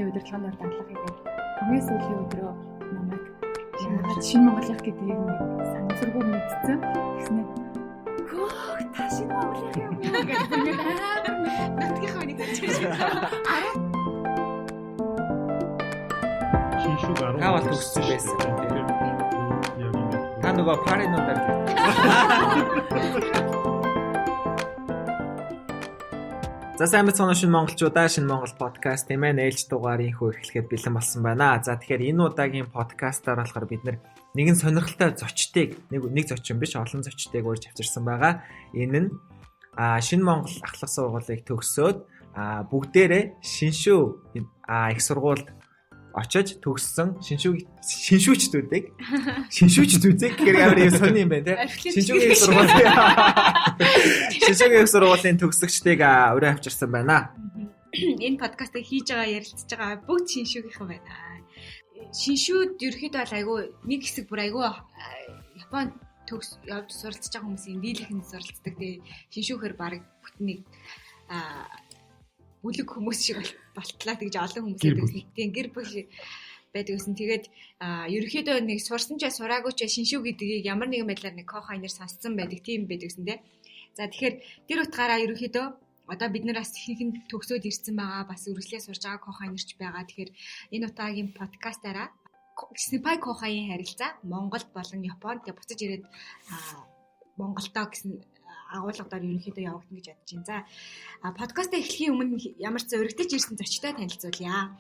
сүүлийн удирдлагын дадлага хийгээд хамгийн сүүлийн өдрөө намайг шинэ Монголынх гэдгийг санамсаргүй мэдсэн. Тэгснээр та шинэ Монголынх юм гэдэг нь нутгийнхаа нэг зүйл. Шиншүүг 10 Та бол төгссөн байсан. Та нөгөө паринуудаар За сайн мэцэн шинэ монголчуудаа шинэ монгол подкаст тийм ээ нээлж дугаарыг эхлэхэд бэлэн болсон байна. За тэгэхээр энэ удаагийн подкастаар болохоор бид нэгэн сонирхолтой зочдыг нэг зочин биш олон зочдыг урьж авчирсан байгаа. Энэ нь шинэ монгол ахлах сургуулийг төгсөөд бүгдээрээ шиншүү их сургуульд очиж төгссөн шиншүүчдүүдийг гэхээр ямар юм сони юм байна те. Шиншүүгийн сургуулийн төгсөгчдийг урьж авчирсан байна. Энэ подкастыг хийж байгаа ярилцж байгаа бүгд шиншүүгийнхэн байна. Шиншүүд ерөөхдөө бол айгүй нэг хэсэг бүр айгүй Японд явж суралцж байгаа хүмүүсийн дийлэхэнд суралцдаг. Тэгээ шиншүүхээр баг бүтнийг бүлэг хүмүүс шиг болтлаа тэгж олон хүмүүс байдаг. Тийм гэр бүл байдаг гэсэн. Тэгээд ерөөхдөө нэг сурсан ч сураагүй ч шиншүү гэдгийг ямар нэгэн байдлаар нэг кохайнер сонсцсон байдаг. Тийм байдаг гэсэн тийм. За тэгэхээр тэр утгаараа ерөөхдөө одоо бид нар бас ихэнх төгсөөд ирсэн байгаа. Бас үргэлжлээ сурж байгаа кохайнерч байгаа. Тэгэхээр энэ удаагийн подкастаараа Синпай кохайн харилцаа Монголд болон Японд буцаж ирээд Монголдоо гэсэн агуулгадаар ерөнхийдөө явагдана гэж бодож байна. За подкастаа эхлэхийн өмнө ямар ч зөрөгдөж ирсэн зочтой танилцуулъя.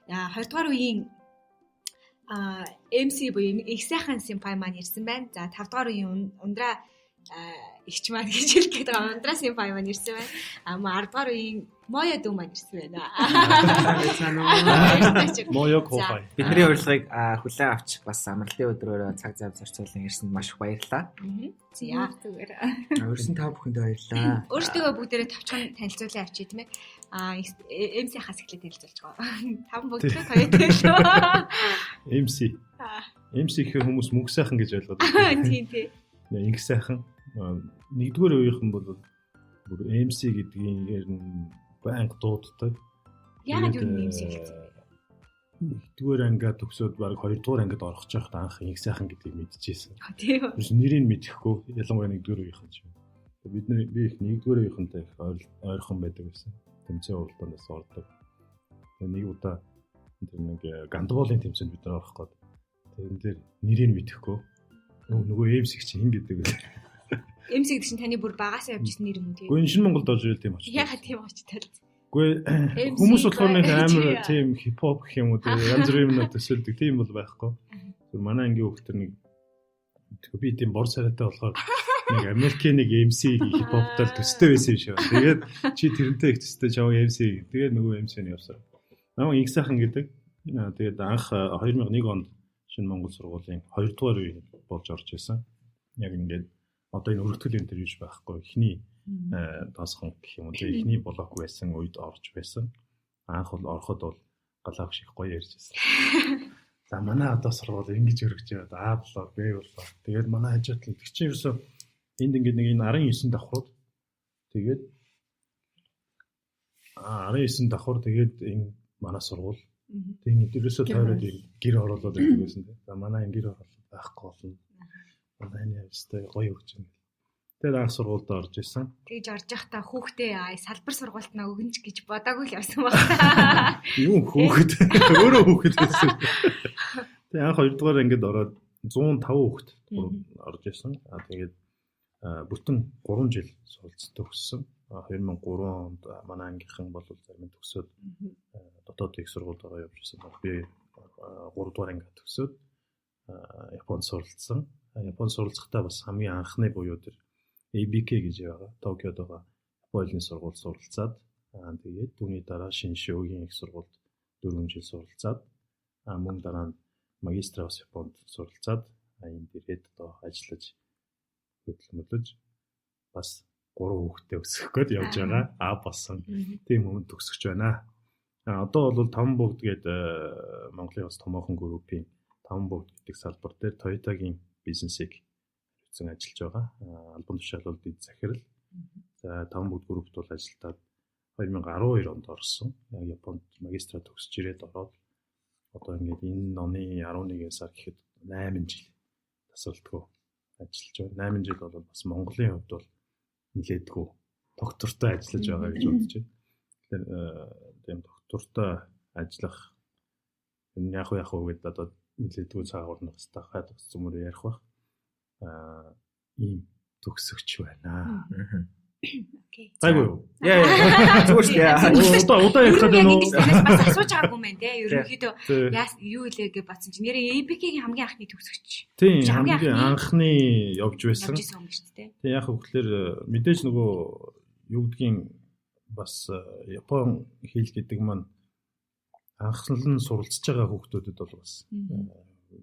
2 дугаар үеийн MC буюу их сайхан симпай маань ирсэн байна. За 5 дугаар үеийн ундраа ихч маань гэж хэлдэг байгаа. Ундраа симпай маань ирсэн байна. 10 дугаар үеийн Моё дүү маань ирсэн байна. Моё кохай. Бидний урилгыг хүлээн авч бас амралтын өдрөөр цаг зав зарцуулан ирсэнд маш их баярлалаа. За зүгээр. Өөрсөн та бүхэндээ баярлалаа. Өөртөө бүгдээрээ тавчхан танилцуулан авчий тийм ээ. MC-хаас эхлээд танилцуулж байгаа. Таван бүгдээ тоётой MC. MC гэхээр хүмүүс мөнх сайхан гэж ойлгоод байна. Тийм тийм. Инх сайхан. Нэгдүгээр үеийнхэн бол бүр MC гэдгээр нь банк дууддаг. Яагаад юу MC хэлсэн бэ? Нэгдүгээр ангиа төгсөөд баг 2 дугаар ангид орох ч байхад анх инх сайхан гэдгийг мэдчихсэн. Тийм. Биш нэрийг мэдэхгүй ялангуяа нэгдүгээр үеийнхэн ч юм. Би их нэгдүгээр үеийнхэнтэй их ойрхон байдаг байсан. Тэмцээн уралдаанаас ордог. Тэгээ нэг удаа тэр нэг гандболын тэмцээнд бид нар орох гээд тэрэн дээр нэрийг мэдэхгүй нөгөө MC чинь хин гэдэг. MC гэдэг чинь таны бүр багасаа явж исэн нэр юм уу тийм? Гэхдээ шинэ Монголд орж ирэл тийм очтой. Ягаад тийм очтой? Гэхдээ хүмүүс болохоор нэг амар тийм хипхоп гэх юм уу тийм янз бүрийн юмнууд төсөөлдөг тийм бол байхгүй. Зүгээр манай ангийн хүүхдэр нэг би тийм бор царайтай болохоор нэг Америкийн нэг MC хипхоптай төстэй байсан юм шиг. Тэгээд чи тэрнтэй их төстэй чав MC. Тэгээд нөгөө MC-ний явсаар. Намайг их сайхан гэдэг. Тэгээд анх 2001 онд шинэ Монгол сургуулийн 2 дугаар үе болж орж исэн. Яг ингээд одоо энэ өргөтгөл интервьюж байхгүй эхний тосхон гэх юм уу тийм эхний блок байсан үед орж байсан. Анх бол ороход бол галаах шиг гоё ярьж байсан. За манай одоо сургууль ингэж өргөж яваад А блок Б блок. Тэгээд манай хажуудлын тэг чинь ерөөсөө энд ингээд нэг энэ 19 давхрууд тэгээд 19 давхар тэгээд энэ манай сургууль тэгээд ерөөсөө тойроод гэр оруулаад байдаг байсан тийм. За манай энэ гэр оруулаад байхгүй болно. Манай явстай гоё өгч юм. Тэгээд анх сургуульд орж исэн. Тэгж орж явахдаа хүүхдээ салбар сургуульд наа өгнч гэж бодоогүй л явсан байна. Юу хүүхэд өөрөө хүүхэд байсан. Тэгээд анх 2 дугаар ангид ороод 105 хүүхэд орж исэн. Тэгээд бүтэн 3 жил суралцсан төгссөн. 2003 онд манай ангийнхан бол зарим төгсөөд дотоод их сургуульд ороо явж исэн. Би 3 дугаар анги төгсөөд Японд суралцсан. Японд суралцахдаа бас хамгийн анхны буюу тэр ABK гэж байгаа. Токиод байгаа Японы сургуульд суралцаад тэгээд түүний дараа Шиншүүгийн их сургуульд 4 жил суралцаад мөн дараа нь магистра ус Японд суралцаад энд ирээд одоо ажиллаж хөдөлмөрлөж бас 3 хүүхэдтэй өсгөх гээд явж байгаа. Болсон. Тийм хүн төгсөж байна. Одоо бол Таван бүгд гээд Монголын бас томоохон группийн Таван бүгд гэдэг салбар дээр Toyota-гийн бизнесийг хэрэгцэн ажиллаж байгаа. Албан тушаал бол дэд захирал. За Таван бүгд группт бол ажилтаад 2012 онд орсон. Яг Японд магистра төгсөж ирээд ороод одоо ингээд энэ оны 11 сар гэхэд 8 жил тасралтгүй ажиллаж байна. 8 жил бол бас Монголын хувьд бол нилээдгүй доктортой ажиллаж байгаа гэж бодож байна. Тэгэхээр тийм доктортой ажиллах энэ яг гэдэг одоо нилээдгүй цаагаарна хэвээр хаад зүмөр ярих бах. Ийм төгсөгч байна. Окей. Айгүй юу. Яа. Зүгээр шүү дээ. Удаа ярихад байна уу? Бас асууж байгаагүй юм байна те. Ерөнхийдөө юу илээ гэж бодсон чинь нэрээ APK-ийн хамгийн анхны төгсөгч. Тийм хамгийн анхны явж байсан. Явж исэн юм шүү дээ. Тийм яг хөөхлөөр мэдээж нөгөө юу гэдгийг бас Япон хэл гэдэг маань анхлан суралцж байгаа хүүхдүүдэд бол бас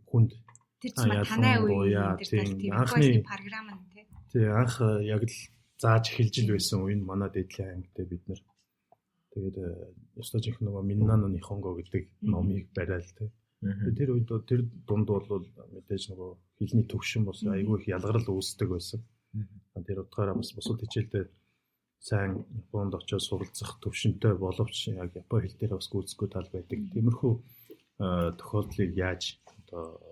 хүнд тэр чинь танай үе тийм анхны програм нь те. Тийм анх яг л зааж эхэлж ил байсан үенд манай дээдлийн ангитай бид нэр тэгээд ёстой жинх нөгөө Миннано Нихонго гэдэг номыг барайл тэ. Тэр үед тэр дунд бол мэдээж нөгөө хэлний төвшин бас айгүй их ялгарл үүсдэг байсан. Тэр утгаараа бас бусад хичээлдээ сайн Японд очиж суралцах төвшөнтэй боловч яг Япон хэл дээр бас гүйцэхгүй тал байдаг. Тиймэрхүү тохиолдлыг яаж одоо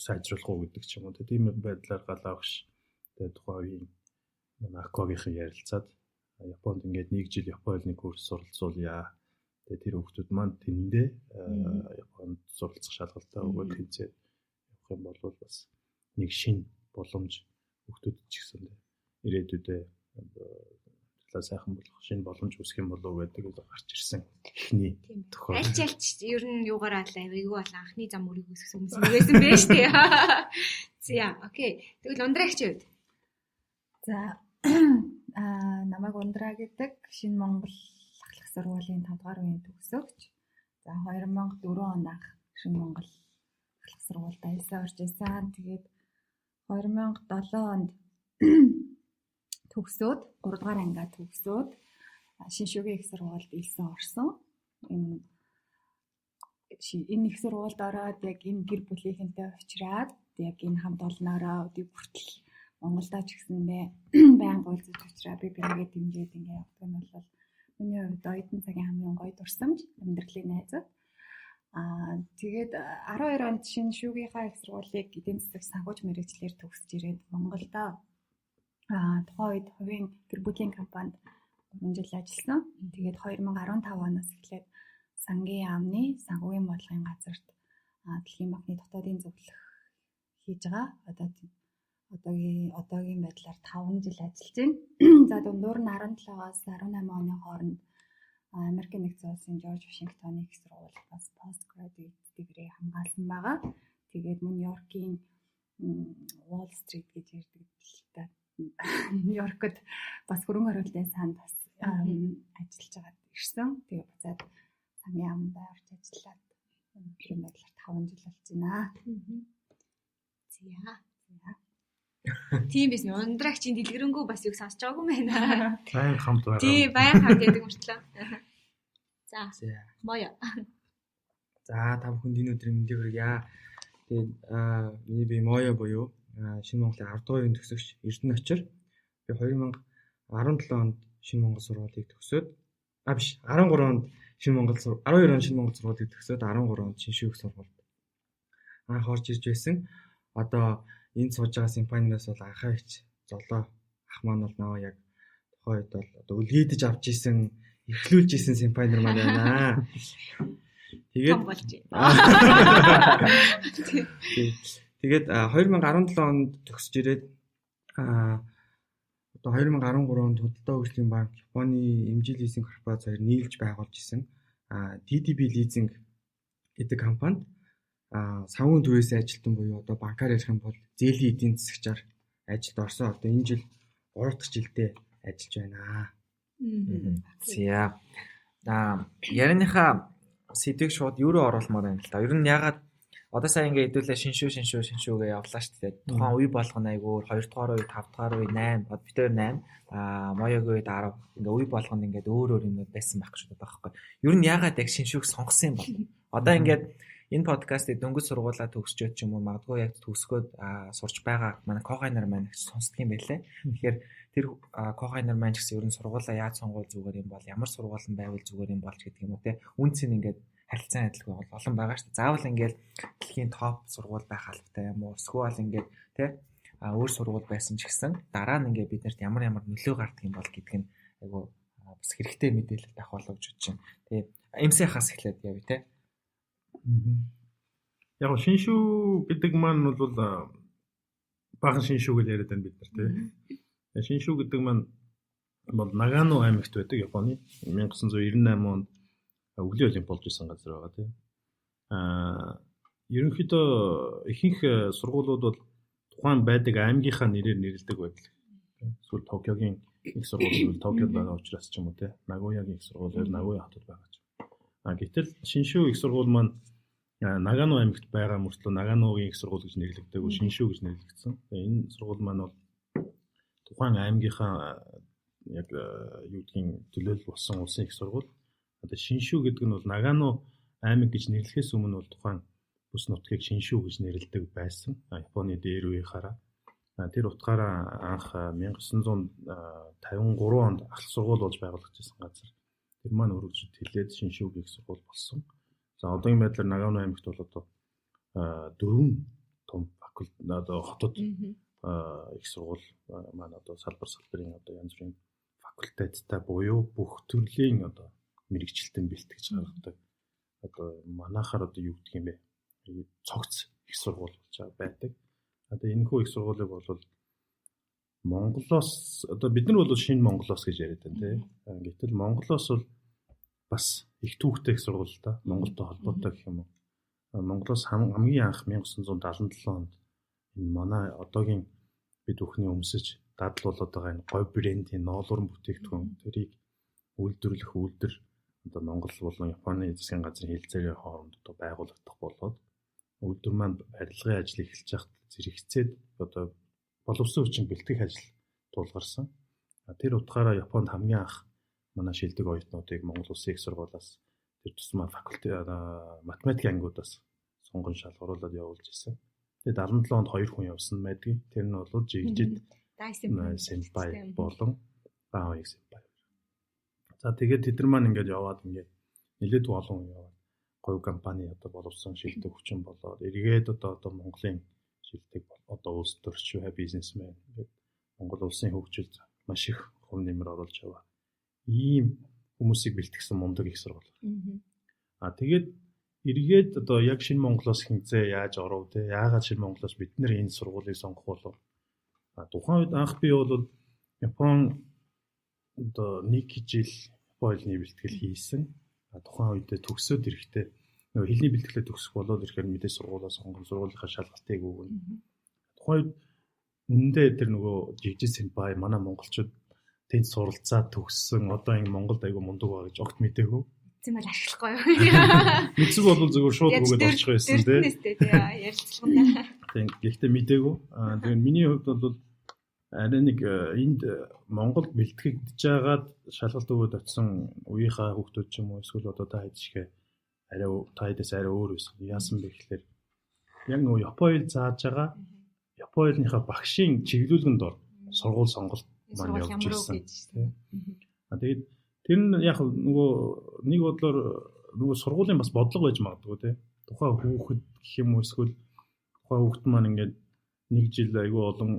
сайжруулах уу гэдэг ч юм уу. Тийм байдлаар галаа багш. Тэгээд тухайн манай акогийнхан ярилцаад Японд ингээд 1 жил Япон хэлний курс суралцуулъя. Тэгээд тэр хүүхдүүд маань тэндээ Японд суралцах шалгалтаа өгөөд тэнцээд явах юм бол бас нэг шин боломж хүүхдүүдэд ч гэсэн ирээдүйдээ сайхан болох шин боломж үүсэх юм болов уу гэдэг гарч ирсэн эхний тохиолдол. Альч ер нь юугаараа л айгүй бол анхны зам өрийг үүсгэсэн хүмүүс байсан байж тээ. За окей. Тэгвэл ундраагч үед. За намайг Ундраа гэдэг Шинэ Монгол ахлах сургуулийн 5 дугаар үеийн төгсөгч. За 2004 онд анх Шинэ Монгол ахлах сургуульд аялсаа орж ирсэн. Тэгээд 2007 онд төгсөөд 3 дугаар ангиа төгсөөд Шиншүүгийн их сургуульд илсэн орсон. Энэ их сургуульд ороод яг энэ гэр бүлийнхэнтэй уулзраад яг энэ хамт олноороо өдөө хүртэл Монголдаа ч гэсэндээ байнга уулзаж учраас би бирэгээ дэмжиж ингээ явдаг нь бол миний хувьд оюутан цагийн хамгийн гоё дурсамж амьдралын найзууд. Тэгээд 12 онд Шиншүүгийнхаа их сургуулийг эдийн засаг санхүүж мэргэжлэр төгсөж ирээд Монголдо тухайн үед хувийн гэр бүлийн компанид 3 жил ажилласан. Тэгээд 2015 оноос эхлээд сангийн яамны санхүүгийн бодлогын газарт дэлхийн банкны дотоодын зөвлөх хийж байгаа. Одоогийн байдлаар 5 жил ажиллаж байна. За дундуур нь 17-аас 18 оны хооронд Америкийн нэгдсэн улсын Жорж Вашингтоны их сургууль бас postgraduate degree хамгаалсан байгаа. Тэгээд Нью-Йоркийн Wall Street гэж ярьдаг дэлхийд Нью-Йоркод бас хөрөнгө оруулалтын санд бас ажиллаж байгаад ирсэн. Тэгээд буцаад сангийн яамд орж ажиллаад өнөөдрийн байдлаар 5 жил болж байна. Тийм биз нэ. Ундраагчийн дэлгэрэнгүй бас юг сонсож байгаагүй байна. Баян хамт байгаа. Тийм, баян хамт гэдэг мөртлөө. За. Моё. За, та бүхэнд энэ өдрийн мэндийг хүргье. Тэгээд миний би Моё буюу Шинэ Монголын 10 дугаар үеийн төгсөгч Эрдэнэ Очир. Би 2017 онд Шинэ Монгол сургуулийг төгсөөд 13 онд Шинэ Монгол 12 онд Шинэ Монгол сургуулийг төгсөөд 13 онд Шиншүүх сургуульд анх орж ирж байсан. Одоо энд сууж байгаа симфониноос бол анхаа их золоо ах маань бол наваа яг тухайн үед бол одоо үлгийдэж авч исэн эхлүүлж исэн симфонир маань байна. Тэгээд 2017 онд төгсөж ирээд одоо 2013 онд Худалдаа хөгжлийн банк Японы эмжил лизинг корпорац хоёр нийлж байгуулж исэн DDB Leasing гэдэг компанид санхүүгийн төвөөс ажилтан буюу одоо банкар ярих юм бол зээлийн эдийн засагчаар ажилд орсон. Одоо энэ жил 3 дахь жилдээ ажиллаж байна. За. Ярианыхаа сэдвийг шууд юу руу оруулмаар байна л да. Ер нь ягаад одоо сайн ингээ хэдүүлээ шиншүүгээ явлаа шүү дээ. Тухайн үе болгоно айгуур 2 дугаар үе, 5 дугаар үе, 8, битээр 8, Моёгийн үед 10 ингээ үе болгоно ингээд өөр юм байсан байх шүү дээ байхгүй. Ер нь ягаад яг шиншүүг сонгосон юм бол? Одоо ингээд энэ подкастыг дөнгөж сургуулаа төгсчөөд ч юм уу магадгүй яг төгсгөөд сурч байгаа манай когайнер маань сонсдог юм байлээ. Тэгэхээр тэр кохай нар маань ч гэсэн ер нь сургуулаа яаж сонгуул зүгээр юм бол ямар сургууль нь байвал зүгээр юм болж гэдэг юм уу те. Үнц нь ингээд харилцан адилгүй бол олон байгаа шүү дээ. Заавал ингээд дэлхийн топ сургууль байх албатай юм уу? Эсвэл ингээд те өөр сургууль байсан ч гэсэн дараа нь ингээд биднэрт ямар нөлөө гардаг юм бол гэдг нь айгу бас хэрэгтэй мэдээлэл байх болов гэж бодож байна. Тэгээ MC-хаас эхлээд яв те. Яг нь шиншүү гэдэг маань бол бага шиншүү гэж яриад байна бид нар тий. Шиншүү гэдэг маань бол Нагано аймагт байдаг Японы 1998 онд өвлийн олимп болж исэн газар байгаа тий. Ерөнхийдөө ихэнх сургуулиуд бол тухайн байдаг аймгийнхаа нэрээр нэрлэдэг байдаг. Эсвэл Токиогийн их сургууль бол Токиод байгаа учраас ч юм уу тий. Нагоягийн их сургууль Нагоя хотод байгаа ч. Гэтэл Шиншүү их сургууль маань Нагано аймагт байгаа мөртлөө Наганогийн их сургууль гэж нэрлэгддэг, Шиншүү гэж нэрлэгдсэн. Энэ сургууль маань бол тухайн аймгийнхаа яг юу гэдгийг төлөөлөл болсон улсын их сургууль. Одоо Шиншүү гэдэг нь бол Нагано аймаг гэж нэрлэхээс өмнө бол тухайн бүс нутгийг Шиншүү гэж нэрлэдэг байсан. Японы дээр үеийнхаараа. Тэр утгаараа анх 1953 онд ах сургууль болж байгуулагдсан газар. Тэр маань өргөжөд хэлээд Шиншүүгийн их сургууль болсон. За одоогийн байдлаар Нагано аймагт бол одоо 4 том факультет одоо хотод их сургууль маань одоо салбарын одоо янз бүрийн факультеттай буюу бүх төрлийн одоо мэрэгчлэлтэн бэлтгэж гаргадаг. Одоо манайхаар одоо юу гэдэг юм бэ? Цогц их сургууль болж байдаг. Одоо энэхүү их сургуулийг бол Монголоос одоо бид нар бол шинэ Монголоос гэж яриад байна тийм. Гэтэл Монголоос бол бас их түүхтэй их сургууль та Монголтой холбоотой гэх юм уу. Монголоос хамгийн анх 1977 онд энэ манай одоогийн бид бүхний өмсөж дадлуулад байгаа энэ говь брендийн ноолуурн бүтээгдэхүүн тэрийг үйлдвэрлэх үйлдвэр одоо Монгол болон Японы засгийн газрын хэлцээрийн хооронд одоо байгуулагдах болоод үйлдвэр маань барилгын ажил эхэлж байхад зэрэгцээд одоо боловсон хүчин бэлтгэх ажил тулгарсан. Тэр утгаараа Японд хамгийн анх манай шилдэг оюутнуудыг Монгол Улсын их сургуулиас тэр тусмаа факультет математик ангиудаас сонгон шалгаруулад явуулж ирсэн. Тэгээд 77 онд 2 хүн явсан байдаг. Тэр нь бол жигжид Сэмпай болон Баои Сэмпай. За тэгээд тэд нар маань ингээд яваад ингээд нэлээд олон хүн яваад говь компани одоо боловсон шилдэг хүчин болоод эргээд одоо Монголын шилдэг одоо улс төрч бизнесмен ингээд Монгол улсын хөгжилд маш их хөв нэмэр оруулж яваа. Ийм хүмүүсийг бэлтгэсэн мундаг их сургууль. Тэгээд эргээд одоо яг шинэ Монголоос хинзээ яаж оров те яагаад шинэ Монголоос бид нэр энэ сургуулийг сонгох болов? Тухайн үед анх би бол Япон одоо нэг жил Японы хэлний бэлтгэл хийсэн. Тухайн үед төгсөөд ирэхдээ нөгөө хэлний бэлтгэлээ төгсөх болоод ирэхээр мэдээ сургуулаа сонгон сургуулийнхаа шалгалтыг өгнө. Тухайн үед үндэ тэр нөгөө жижиг сэмпай манай монголчууд тэнд суралцаад төгссөн одоо ингэ Монголд айгу мундаг байгаа гэж огт мэдээгүй. Тийм бол ашиглахгүй юу? Мэдсэг бол зөвхөн шууд үгээд орчих байсан тий. Ярилцлагана. Тийм гэхдээ мэдээгүй. Тэгээд миний хувьд бол арай нэг энд Монголд бэлтгэгдэж байгаад шалгалт өгөөд очисон үеийнхаа хүүхдүүд ч юм уу эсвэл одоо та хэдшгэ арай та хэдээс арай өөр байсан. Яасан бэ гэхээр яг нөгөө Японы зааж байгаа Японыхаа багшийн чиглүүлгэнд ор сургууль сонголт маань явж ирсэн. Тэгээд тэр нь яг нөгөө нэг бодлоор нөгөө сургуулийн бас бодлого байж магадгүй тий. Тухайн хүүхэд гэх юм уу эсвэл тухайн хүүхэд маань ингээд нэг жил айгүй олон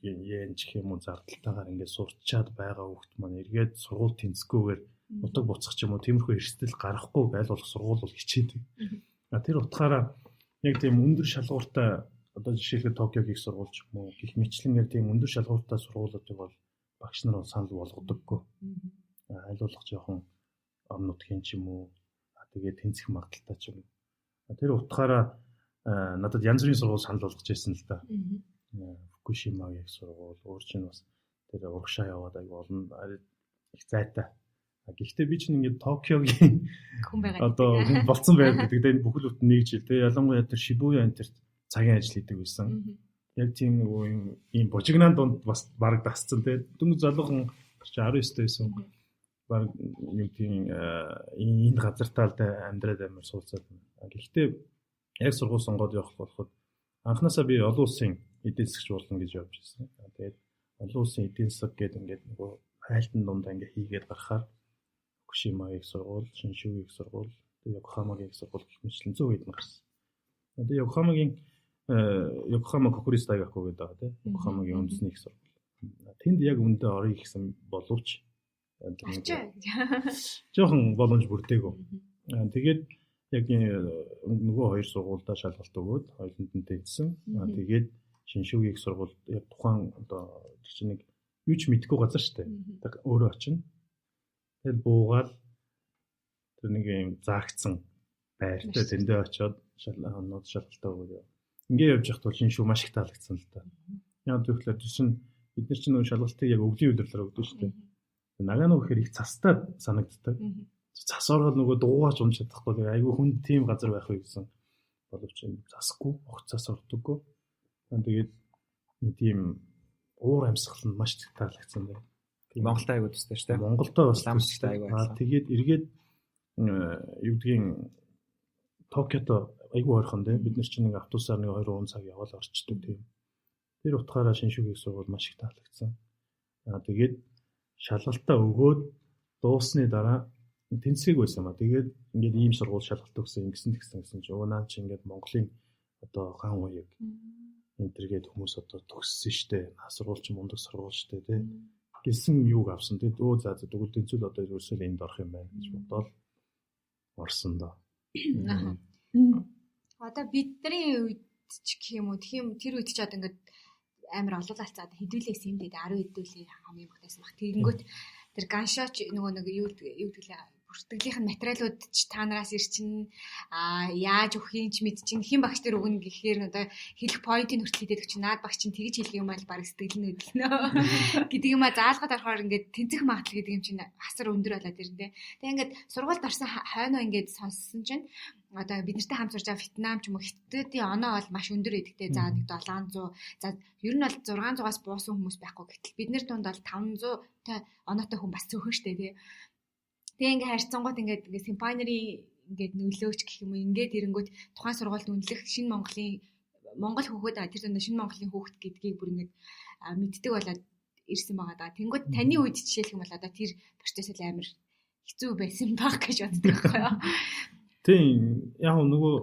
yen гэх юм уу зардалтайгаар ингээд сурчаад байгаа хүүхэд маань эргээд сургууль тэнцэхгүйгээр утга буцах ч юм уу тиймэрхүү эрсдэл гарахгүй байл болох сургууль бол хичээдэг. Тэр утгаараа яг тийм өндөр шалгууртай одоо жишээлбэл Токиогийн их сургууль ч юм уу гэх мэтлэн яг тийм өндөр шалгууртай сургуулиудыг бол багш нар санал болгодоггүй. Айлуулах жоохон ом нутгийн ч юм уу тэгээд тэнцэх магадaltaй ч юм. Тэр утгаараа надад янз бүрийн сургууль санал болгож байсан л да. Фукушимагийн их сургууль, өөр чинь бас тэр урагшаа яваад аяг олон их зайтай. Гэхдээ би чинь ингээд Токиогийн хүн байгаа. Одоо хүн болцсон байдаг гэдэг. Тэгээд бүхэл бүтэн нэг жил тэгээ ялангуяа тэр Шибуя энэ тэр цагийн ажил хийдэг байсан. Яг тийм нөгөө ийм бужигнаан донд бас баг дасцсан те. Дөнгөж залуухан 19 байсан. Баг юм тийм энэ газартаа л амьдраад амар суулцаад. Гэхдээ яг сургууль сонгоод явах болоход анхнаасаа би олон улсын эдийн засгч болно гэж явж ирсэн. Тэгээд олон улсын эдийн засаг гэдэг ингээд нөгөө хайлтан дундаа ингээд хийгээд гарахаар Фукушимагийн сургууль, Шиншүүгийн сургууль, Йокохамагийн сургууль гэх мэтлэн 100 хэдэн гарсан. Тэгээ Йокохама Кокуриста Дайгаку гэдэг байгаа тийм. Йокохамагийн үндэсний их сургууль. Тэнд яг үндэ орё гэсэн боловч жоохон боломж бүрдээгүй. Тэгээд яг нөгөө хоёр сургуультай шалгалт өгөөд хоёуланд нь тэнцсэн. Тэгээд Шиншүүгийн их сургууль яг тухайн одоо чинь нэг юу ч мэдгүй газар шүү дээ. Өөрөө очино. Тэгэл буугаад тэр нэг юм заагцсан байртай тэндээ очиод шалгалтаа өгөөд. Ингээ явж явах тул Шиншүү маш их таалагдсан л та. Яг тэгэхээр тийм бид нар чинь нөгөө шалгалтыг яг өвлийн үйлрэлээр өгдөө шүү дээ. Нагаан өгөхээр их цастай санагддаг. Цас ороод нөгөө дуугаач унж чадахгүй айгүй хүн тийм газар байх уу гэсэн боловч засгүй хугацаас ордоггүй. Тэгээд тийм уур амьсгал нь маш их таалагдсан байна. Монголд айгүй төстэй шүү дээ. Монголдоо бас ламстай айгүй. Тэгээд эргээд юу гэдгийг Токиод айгүй ойрхон дээ. Бид нар чинь нэг автобусаар нэг 2 цаг яваад орчдөг тийм. Тэр утгаараа Шиншүүгийн сургууль маш их таалагдсан. Тэгээд шалгалтаа өгөөд дуусны дараа тэнцээг байсан юм а. Тэгээд ингээд ийм сургууль шалгалт өгсөн ингэсэн гэсэн чинь наа чи ингээд Монголын одоо ган уяг энтергээд хүмүүс одоо төгссөн штэ. Сургууль чи мундаг сургууль штэ тий. Гэсэн юуг авсан. Тэгээд за тэгвэл тэнцвэл одоо ерөөсөө энд орох юм байна гэж бодоод орсон доо. Одоо бидний үед ч гэх юм уу тэр үед ч одоо ингээд амар олон алцаад хэдүүлээс юм дээ 10 хэдүүлээ хамгийн багтайсан баг. Тэгэнгүүт тэр ганшаач нөгөө нэг юу гэдгэлээ бүртгэлийнх нь материалууд ч та нараас ирчин яаж өгөх юм ч мэдчин хэн багш тэр өгнө гэхээр одоо хэлэх поинтын хүртэл хийдэг чинь наад багш чинь тэгж хэлэх юм бол баг сэтгэл нь хөдлөнө гэдэг юм а заалгаад орохоор ингээд тэнцэх магадлал гэдэг юм чинь хасар өндөр болоод ирнэ. Тэгээ ингээд сургуульд орсон хойноо ингээд сонссон чинь одоо бид нартай хамт сурж байгаа Вьетнам ч юм уу Хятадын оноо бол маш өндөр эдэгтэй. За нэг 700 за ер нь бол 600-аас буусан хүмүүс байхгүй гэтэл бид нар дунд бол 500 та оноотой хүн бас цөөхөн штэ тий. Тэгээ ингээ харьцангууд ингээ симпанери ингээ нөлөөч гэх юм уу ингээ ирэнгүүт тухайн сургуульд үнэлэх шинэ Монгол хүүхэд тэр зөндөө шинэ Монголын хүүхэд гэдгийг бүр ингээ мэддэг болоод ирсэн байгаа даа. Тэнгүүд таны үед жишээлх юм бол одоо тэр процесс амар хэцүү байсан баг гэж боддог байхгүй юу? Тийм яг нөгөө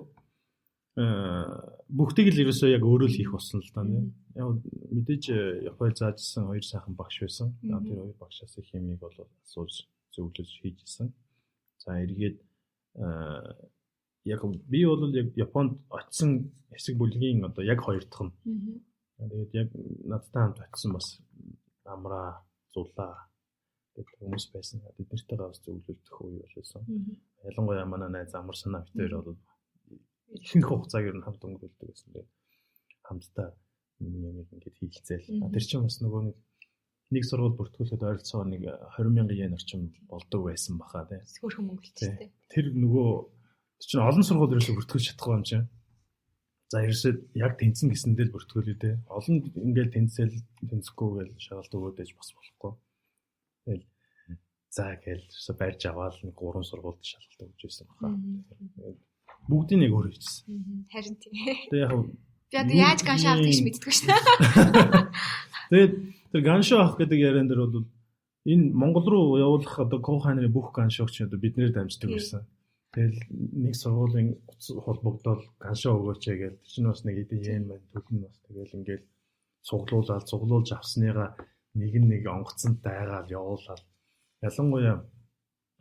бүгдийг л ерөөсөө яг өөрөө л хийх болсон л да нэ. Яг мэдээж Японд заажсан 2 сайхан багш байсан. Тэр 2 багшаас химиг бол асууж зөвлөж хийжсэн. За эргээд яг би бол яг Японд очисон хэсэг бүлгийн одоо яг 2 дахь нь. Тэгээд яг надтай хамт очисон бас амраа, зулаа гэдэг хүмүүс байсан. Бид нэртэйгээ бас зөвлөлдөх үе болсон. Ялангуяа манай найз амар санаа битээр бол ихэнх хугацааг ер нь хамт өнгөрүүлдэг байсан. Тэгээд хамтдаа юм ингээд хийлцээл. Тэр чинь бас нөгөө нэг сургууль бүртгүүлээд ойролцоогоо нэг 20,000 yen орчим болдог байсан баха тий. Хөрхөн мөнгөлтэй. Тэр нөгөө чинь олон сургууль ерөөсө бүртгүүлж чадахгүй юм чинь. За ерөөсөө яг тэнцэн гэсэндээ л бүртгүүлээ тий. Олон ингээд тэнцэхгүй гэл шалгалт өгөөдэж бас болохгүй. Тэгэл за гээл барьж аваад нэг 3 сургуульд шалгалт өгч байсан баха. Бүгдийг нэг өөр хийжсэн. Харин тий. Тэгээ яг би яаж ганшаа авах гэж мэддэггүй шүү дээ. Тэгээд тэр ганшаа авах гэдэг яриан дээр бол энэ Монгол руу явуулах одоо Коханеры бүх ганшаагч одоо биднээр дамждаг байсан. Тэгэл нэг сургуулийн холбогдоод ганшаа өгөөч гэдэг чинь бас нэг хэдийн yen байна. Төлн бас тэгэл ингээл цуглуулж авсныгаа нэг онгоцонд дайгаад явуулаад ялангуяа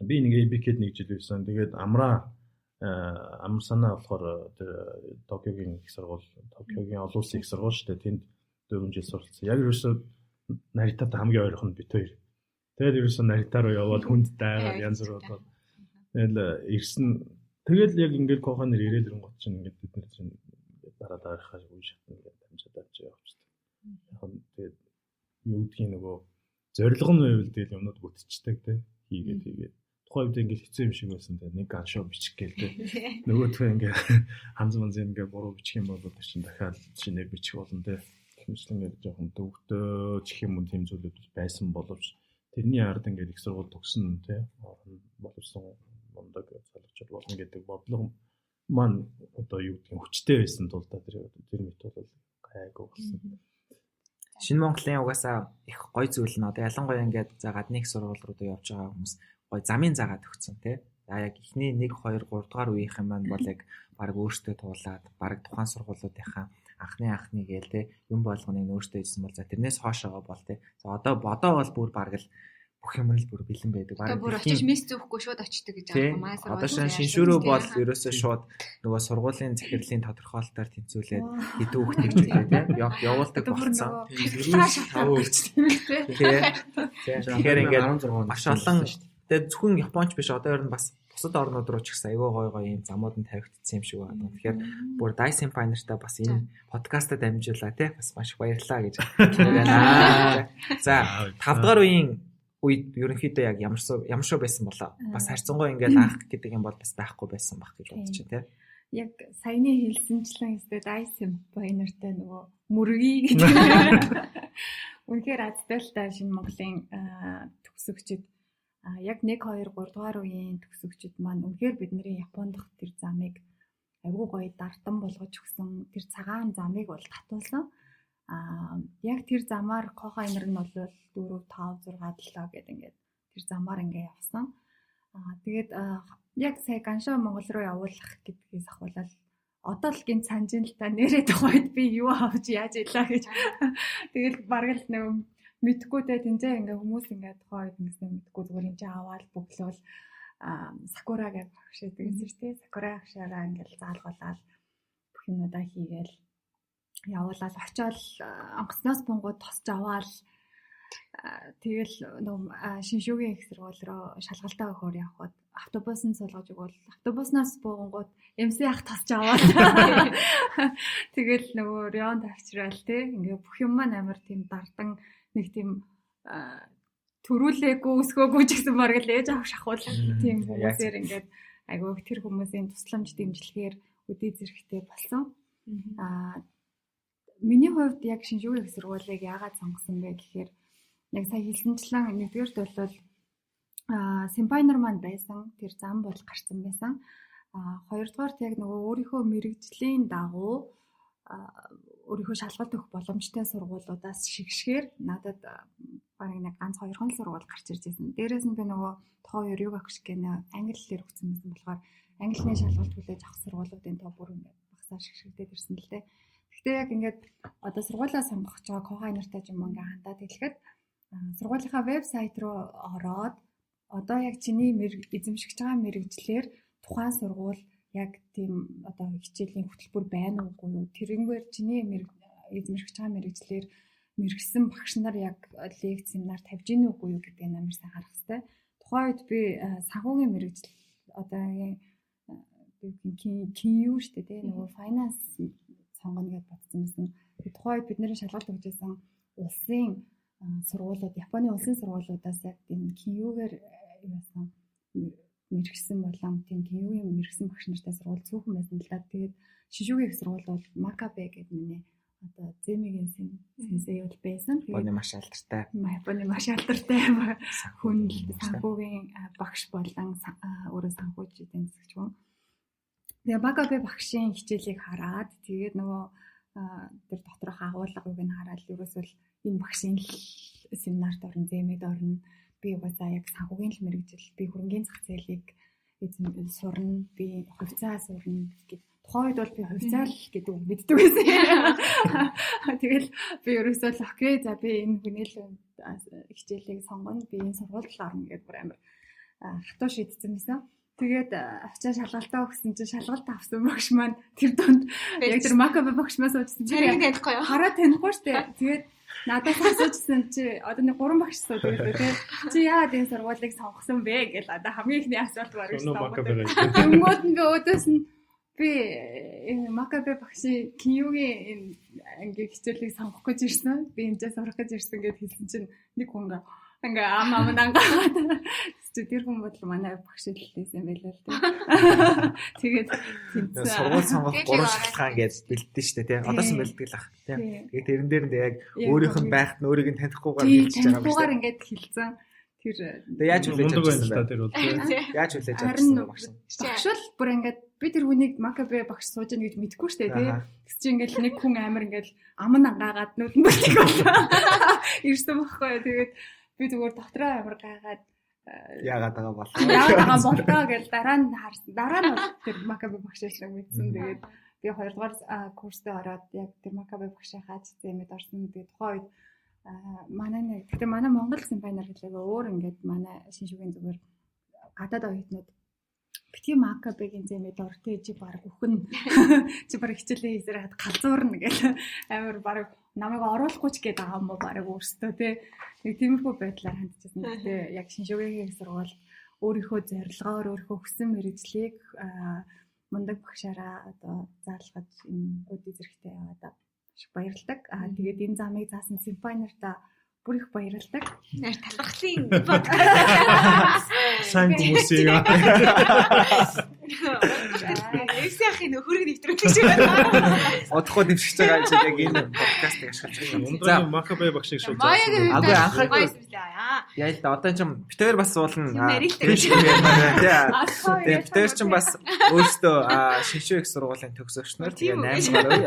би нэг ABK-д нэг жил байсан. Тэгээд амар санаа болохоор тэр Токиогийн их сургууль, Токиогийн олон улсын их сургууль шүү дээ. Тэнд 4 жил суралцсан. Яг ерөөсөө Наритад хамгийн ойрхон бит хоёр. Тэгээд ерөөсөө Наритаа руу яваад хүнд дайгаад янз бүр болоод тэгэл ирсэн. Тэгэл яг ингээд Коханер ирээд ирэнгот чинь ингээд бид нар чинь дараа дараахаар үе шатна гэдэг дамжаад авч явчихдаг. Яг нь тэгээд юу гэдгийг нөгөө зорилго нь байвал тэгэл юмнууд бүтчихдэг те хийгээд тухайн үед ингээд хэцүү юм шиг байсан те нэг ганшоо бичих гээл те нөгөөдхөө ингээд ханз ингээд буруу бичих юм бол чинь дахиад шинээр бичих болно те хэмжлэн ингээд жоохон төвөгтэй чих юм тийм зүйлүүд байсан боловч тэрний ард ингээд их сургууль төгсөн те боловсон мундаг залуучууд болно гэдэг бодлого маань одоо юу гэдгийг хүчтэй байсан тул та тэр мэт бол гайгүй болсон. Шинэ Монголын угаасаа их гоё зүйл нь одоо ялангуяа ингээд за гадны их сургууль руу явж байгаа хүмүүс гоё замын заагаад өгсөн тий. За яг эхний 1 2 3 дугаар үеийнхэн маань бол яг баг өөртөө туулаад баг тухайн сургуулиудынхаа анхны гээл тий юм болгоныг өөртөө хийсэн бол за тэрнээс хоошоогоо бол тий. За одоо бол бүр баг л бүх юм л бүр бэлэн байдаг. Одоо бүр очиж месс зөөхгүй шууд очдөг гэж аах юм аа. Одоо шиншүүрөө бол ерөөсөө шууд нөгөө сургуулийн захирлын тодорхойлолтоор тэнцүүлээд хэдэн хүүхдийг ч үлээ тий явуулдаг болсон. Тэгэхээр ингээд маш олон тэгээ зөвхөн Японч биш одоо ер нь бас бусад орнууд руу ч гэсэн айгүй гоё юм замууд нь тавигдсан юм шиг байна. Тэгэхээр бүр Dyson Pioneer-тай бас энэ подкастад амжуулаа тий бас маш их баярлалаа гэж байна. За 5 дахь үеийн үед ерөнхийдөө яг ямар шүү байсан болоо. Бас харьцангуй ингээд анх гэдэг юм бол бас байхгүй байсан баг гэж бодож байна тий. Яг саяны хэлсэнчлэн өстэй Dyson Pioneer-тай нөгөө мөргий гэдэг. Үнэхээр азтай шинэ Монголын төгсөгчд яг 1 2 3 дугаар үеийн төгсөгчд маань үнэхээр бидний Японд дах тэр замыг айгүй гоё дартан болгож өгсөн. Тэр цагаан замыг бол татуулсан. Яг тэр замаар Кохайнер нь бол 4 5 6 7 гэдэг ингээд тэр замаар ингээд явсан. Тэгээд яг сая Ганшаа Монгол руу явуулах гэдгээс ахвалал одоо л гинт санжин л та нэрээ тухайд би юу авч яаж илаа гэж. Тэгэл бараг л нэг мэдхгүй те тэнцээ ингээ хүмүүс ингээ тухайд ингэсэн мэдхгүй зүгээр энэ аваад бүглүүл Сакура гэж багшаа тэгсэн шүү дээ. Сакура агшаараа ингээл заалгуулаад бүх юмудаа хийгээл явуулаад очиод онгоцноос бунгууд тосч аваад тэгэл шиншүүгийн их сургууль руу шалгалтаа өгөхөөр явхад автобусанд суулгаж өгвөл автобуснаас буунгууд MC ах тосч аваад тэгэл нөгөө районд авчраал те ингээ бүх юм маань амар тийм дардан нэг тийм төрүүлээгүй өсгөөгүй ч гэсэн баг л ээж авах шахуул тийм хүмүүсээр ингээд айгүй тэр хүмүүсийн тусламж дэмжлэгээр үдээ зэрэгтэй болсон. Миний хувьд яг шинжүүгийн их сургуулийг яагаад сонгосон бэ гэхээр яг сая хэлсэнчлэн нэгдүгээрт бол Симпайнер маань байсан тэр зам бол гарсан байсан. Хоёрдугаарт яг нөгөө өөрийнхөө мэрэгжлийн дагуу өөрийнхөө шалгалт өгөх боломжтой сургуулиудаас шигшгээр надад бараг нэг ганц 2 сургууль гарч ирж байсан. Дээрээс нь би нөгөө тоо 2 юг агш гэнэ англи хэлээр өгсөн байсан болохоор англиний шалгалт хүлээж авах сургуулиудын тоо бүр ингээд багсаар шигшгдээд ирсэн л дээ. Гэхдээ яг ингээд одоо сургуулаа сонгох гэж байгаа Кохайнертай юм ингээ хандаад хэлэхэд сургуулийнхаа вебсайт руу ороод одоо яг чиний эзэмшигч байгаа мэрэгжлэр тухайн сургууль яг тийм одоо хичээлийн хөтөлбөр байна уугүй юу? Тэрнгээр чиний эзэмшигч байгаа мэрэгжлэр мэрэгсэн багш нар яг лекц семинар тавьж ийн үгүй юу гэдэг нь амар сайн харах хэрэгтэй. Тухайн үед би санхүүгийн мэрэгжил одоо кинью шүү дээ нөгөө файнанс сонгоно гэж бодсон байсан. Тухайн үед бидний шалгалт өгч байсан улсын сургуулиуд Японы улсын сургуулиудаас яг энэ кинюгээр яасан мэрэгсэн болон тийм кинюгийн мэрэгсэн багш нартай сургууль цөөхөн байсан л да. Тэгээд шинжүүгийн их сургууль бол Макабе гэдэг миний одоо зэмигийн сенсей бол байсан. Японы маш алдартай. Японы маш алдартай хүн санхүүгийн багш болон өөрөө санхүүж тэмцэгч хүн. Тэгээ Макабе багшийн хичээлийг хараад тэгээд нөгөө тэр доторх агуулгыг нь хараад ерөөсөө энэ багшийн семинарт орно, зэмэд орно. Би угаасаа яг санхүүгийн л мэрэгжил, би хөрөнгөний зах зээлийг сурна, би хувьцаа сурна гэдэг. Тухайн үед бол би хувьцаа л гэдэг үг мэддэг байсан. Тэгэл би ерөөсөө л окей, за би энэ хүнэл хичээлийг сонгоно, би энэ сургуульд орно гэдэг бүр амар хатуу шийдсэн байсан. Тэгээд очиж шалгалтаа өгсөн чинь шалгалт авсан багш маань тэр донд яг тэр Макабе багш маань суужсэн. Тэрийг танихгүй юу? Хараа танихгүй шүү дээ. Тэгээд надаас асуужсэн чи одоо нэг 3 багш суудаг лээ тий. Чи яагаад энэ сургуулийг сонгосон бэ гэж одоо хамгийн ихний асуулт баг шүү дээ. Тэнгууд нь би өөдөөс нь би энэ Макабе багшийн кинюгийн анги хичээлийг сонгох гэж ирсэн. Би энэс сурах гэж ирсэн гэд хэлсэн чинь нэг хүн ингээ амнангаа тэр хүн бол манай багш хэлсэн байлаа л тийм. Тэгээд сургууль сонгох 3 шалтгаан гэж бэлдсэн шүү дээ тийм. Одоосон бэлддэг л ах тийм. Тэгээд тэрэн дээр нь яг өөрийнх нь байхад нь өөрийг нь танихгүйгээр хэлж байгаа юм шүү дээ. Ингээд хэлсэн. Тэр яаж хүлээж мундаг авчихсан байна бэ? та тэр бол. Яаж хүлээж авчихсан багш? багш бол бүр ингээд би тэр хүнийг Макабе багш сууж яах гэж мэдэхгүй штэ тий. Тэгс чи ингээд нэг хүн амар ингээд аман ангаагаад нүдэн бэлтэх болоо. Ирсэн байхгүй юу. Тэгээд би зүгээр дотроо амар гайгаад Яагаад байгаа бол. Яагаад байгаа болтоо гэж дараа нь харсан. Дараа нь тэр Макабе багшаас мэдсэн. Тэгээд би 2 дугаар курстэ ороод яг тэр Макабе багшаа хааж зэмэд орсон. Тэгээд тухайн үед манай нэг гэхдээ манай Монгол симпайнер хэлээгүй өөр ингээд манай шинжүүгийн зүгээр гадаад оюутнууд битгий Макабегийн зэмэд ортой чи баг үхэн чи баг хичээлээ хийсээр хад галзуурна гэх амар баг намайг оруулахгүй ч гээд байгаа юм уу баг өөртөө тий нэг тиймэрхүү байдлаар хандчихсан. Гэхдээ яг шинжүүгийн сургууль өөрийнхөө зорилгоор өөрийнхөө хүссэн мэргэжлийг мундаг багшаараа одоо заалгаж энэ өдий зэрэгтэй яваад баярлалдаг. Тэгээд энэ замыг заасан симпайнерта бүр их баярлалдаг. Нэр талархлын подкаст. Сайн хүмүүсийг Эсэхин хөрөг нэвтрүүлэх шиг байна. Одохгүй дэвшиж байгаа юм шиг яг энэ подкастыг ашиглаж байгаа. Ундрын Макабе багшиг шууд Агүй анхаагүй. Яа л да одоо ч битээр бас уулна. Тэгээд битээр ч бас өөртөө шинжүү их сургуулийн төгсөгчнөр тэгээ 8 гаруй.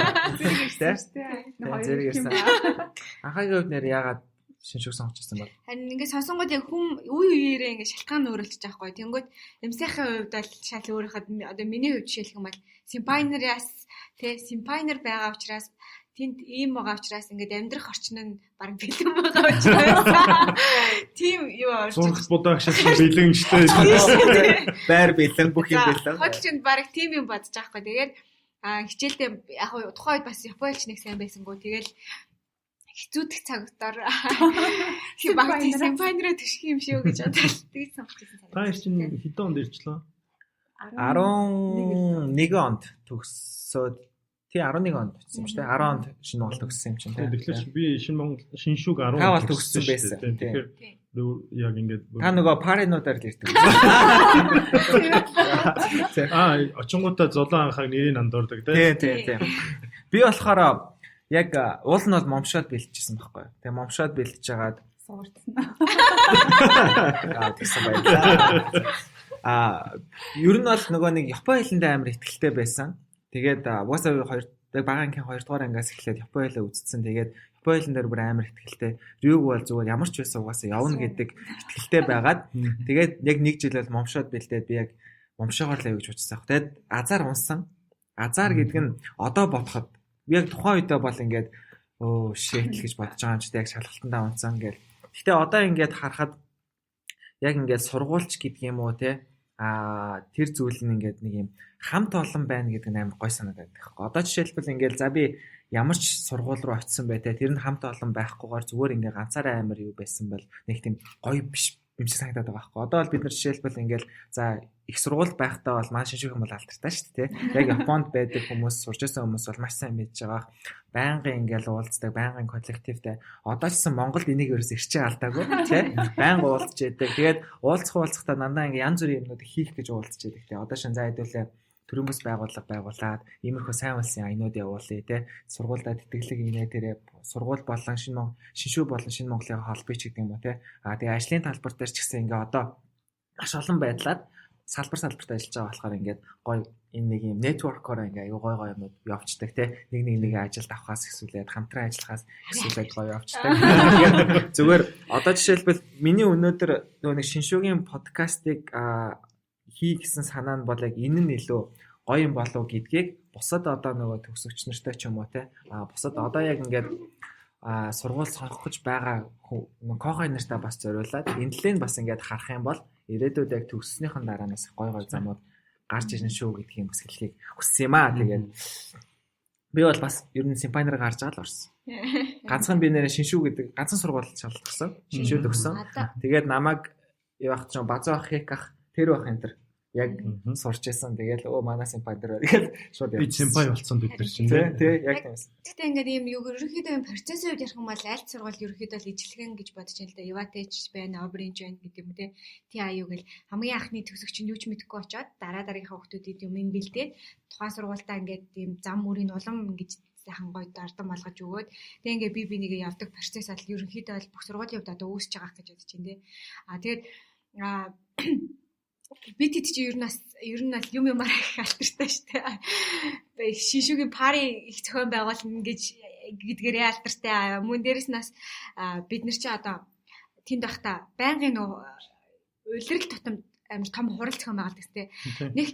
Зэрэг ирсэн. Анхаагийн хувьд нэр яагаад шинжүүг сонгож ирсэн бол? Харин ингээд сонсонгууд яг хүм үе үеэрээ ингээд шалтгаан өөрлөж байгаа байхгүй. Тэнгүүд эмсэхийн хувьд бол шал өөрийнхөө одоо миний хувьд жишээлх юм бол симпайнераас тий симпайнер байгаа учраас тэнд ийм байгаа учраас ингээд амьдрах орчин нь баг бэлэн байгаа учраас тийм юу орж зурх будаагш бэлэнжтэй байр бэлэн бүх юм бэлэн. Хотлчинд баг тийм юм бодож байгаа байхгүй. Тэгээд хичээлдээ яг тухайн үед бас Японч нэг сайн байсангүй. Тэгээд хэцүүдэх цагтаар симпайнераа төшөх юм шүү гэж бодоод тэгж сонгож байсан. Та чинь хэдэн онд ирчлээ? 11 онд төгсөөд тий 11 онд төгссөн юм шүү дээ. 10 онд шинэ Монгол төгссөн юм чинь. Тэгэхээр би шинэ Монгол шинэ шүүг 10 онд онд төгссөн байсан. Тэгэхээр яг ингээд та нөгөө паринуудаар л ирдэг. Очингуудаа золон анхаг нэрийг андуурдаг тий. Би болохоор яг уул нь бол момшоод бэлтжсэн байхгүй. Тэгээ момшоод бэлтж жагаад суурцсан. Тэгсэн байлаа. Ер нь бол нөгөө нэг Япон хэлэндээ амар ихтэлтэй байсан. Тэгээд угаасаа багаангийн 2 дугаар ангиас эхлээд Япон хэлээ үзсэн. Тэгээд Япон хэлэн дээр бүр амар ихтэлтэй. Рюг бол зүгээр ямар ч байсан угаасаа явна гэдэг ихтэлтэй байгаад тэгээд яг 1 жил бол момшоод бэлдээд би яг момшоогоор л явж учсан. Тэгээд азар унсан. Азар гэдэг нь одоо бодоход яг тухайн үедээ бол ингээд шэтэл гэж бодож байгаа юм чи яг шалгалтандаа унцсан гэл. Гэтэ одоо ингээд харахад яг ингээд сургуульч гэдэг юм уу те тэр зүйл нь ингээд нэг юм хамт олон байна гэдэг нь амар гой санагдаад байхгүй. Одоо жишээлбэл ингээд за би ямар ч сургууль руу очисон бай те тэр нь хамт олон байхгүйгээр зүгээр ингээд ганцаараа амар юу байсан бол нэг тийм гой биш юм шиг санагдаад байгаа байхгүй. Одоо бол бид нар жишээлбэл ингээд за их сургууль байхдаа бол маш шинжлэх юм бол алдартай шүү дээ. Яг Японд байдаг хүмүүс, сурч байсан хүмүүс бол маш сайн мэдж байгаа. Байнгын ингээл уулздаг, байнгын коллективтэй. Одоо ч гэсэн Монголд энийг ерөөс ирчээ алдаагүй тий. Байнга уулзч яадаг. Тэгээд уулзахдаа дандаа ингээ янз бүрийн юмнууд хийх гэж уулзч яадаг тий. Одоо шин за хэдүүлээ төрөмөс байгууллага байгуулад иймэрхүү сайн улсын аянууд явуулъя тий. Сургуультай тэтгэлэг инээ тэрэ сургууль болон шиншүү болон шинэ Монголын холбооч гэдэг юм уу тий. Тэгээ ажлын талбар дээр ч гэсэн ингээ одоо маш олон байдлаар салбарт ажиллаж байгаа болохоор ингээд гоё энэ нэг юм network-оор ингээ аюу гоё юмуд явцдаг те нэг ажилд авахаас эсвэл хамтран ажиллахаас эсвэл гоё явцдаг. Зүгээр одоо жишээлбэл миний өнөөдөр нөгөө нэг шиншүүгийн подкастыг хий гэсэн санаа нь бол яг энэ нь илүү гоё юм болов гэдгийг бусад одоо нөгөө төгсөгч нартай ч юм уу те бусад одоо яг ингээд сургууль сонгох гэж байгаа кохой нартаа бас зориулаад энэ талыг бас ингээд харах юм бол ирээдүйд яг төгссөнийхэн дараанаас гой замууд гарч ирнэ шүү гэдгийг юм бас хэлхийг хүссэн юм аа. Тэгээд би бол бас ер нь симпайнер гарч байгаа л орсон. Ганцхан би нэрээ шиншүү гэдэг ганцхан сургууль шалгасан. Шиншүү төгсөн. Тэгээд намайг явах чинь базаа ахих ах тэр байх энэ төр яг сурч байсан. Тэгээд манай симпайнер тэгээд шууд би симпай болсон бид нар чинь тий яг тийм. Гэхдээ ингээд ийм ерөнхийдөө юм процессын үед ярих юм бол аль сургууль ерөнхийдөө л ижлэгэн гэж бодож байна л да. Юватэйч байна, Обринж байна гэдэг юм те. Тий аюу гэл хамгийн анхны төгсөгч нь юу ч мэдэхгүй очоод дараагийнхаа хүмүүсд юм бэлдээд тухайн сургуультаа ингээд ийм зам мөрийн улам ингэж сайхан гоё дардсан болгож өгөөд тэг ингээ би нэгээ явдаг процесс бол ерөнхийдөө бол бүх сургуулийн хувьд одоо үүсэж байгаа гэж бодож байна тий. Тэгээд бид хэд чи ер нь бол юмар их алтартай шүү дээ. Шиншүүгийн пари их зохион байгуулна гэдгээрээ алтартай. Мөн дээрэс нас бид нар чи одоо тэнд байхдаа байнгын улирал тутамд амар том хурал зохион байгуулдаг гэстэй. Нэг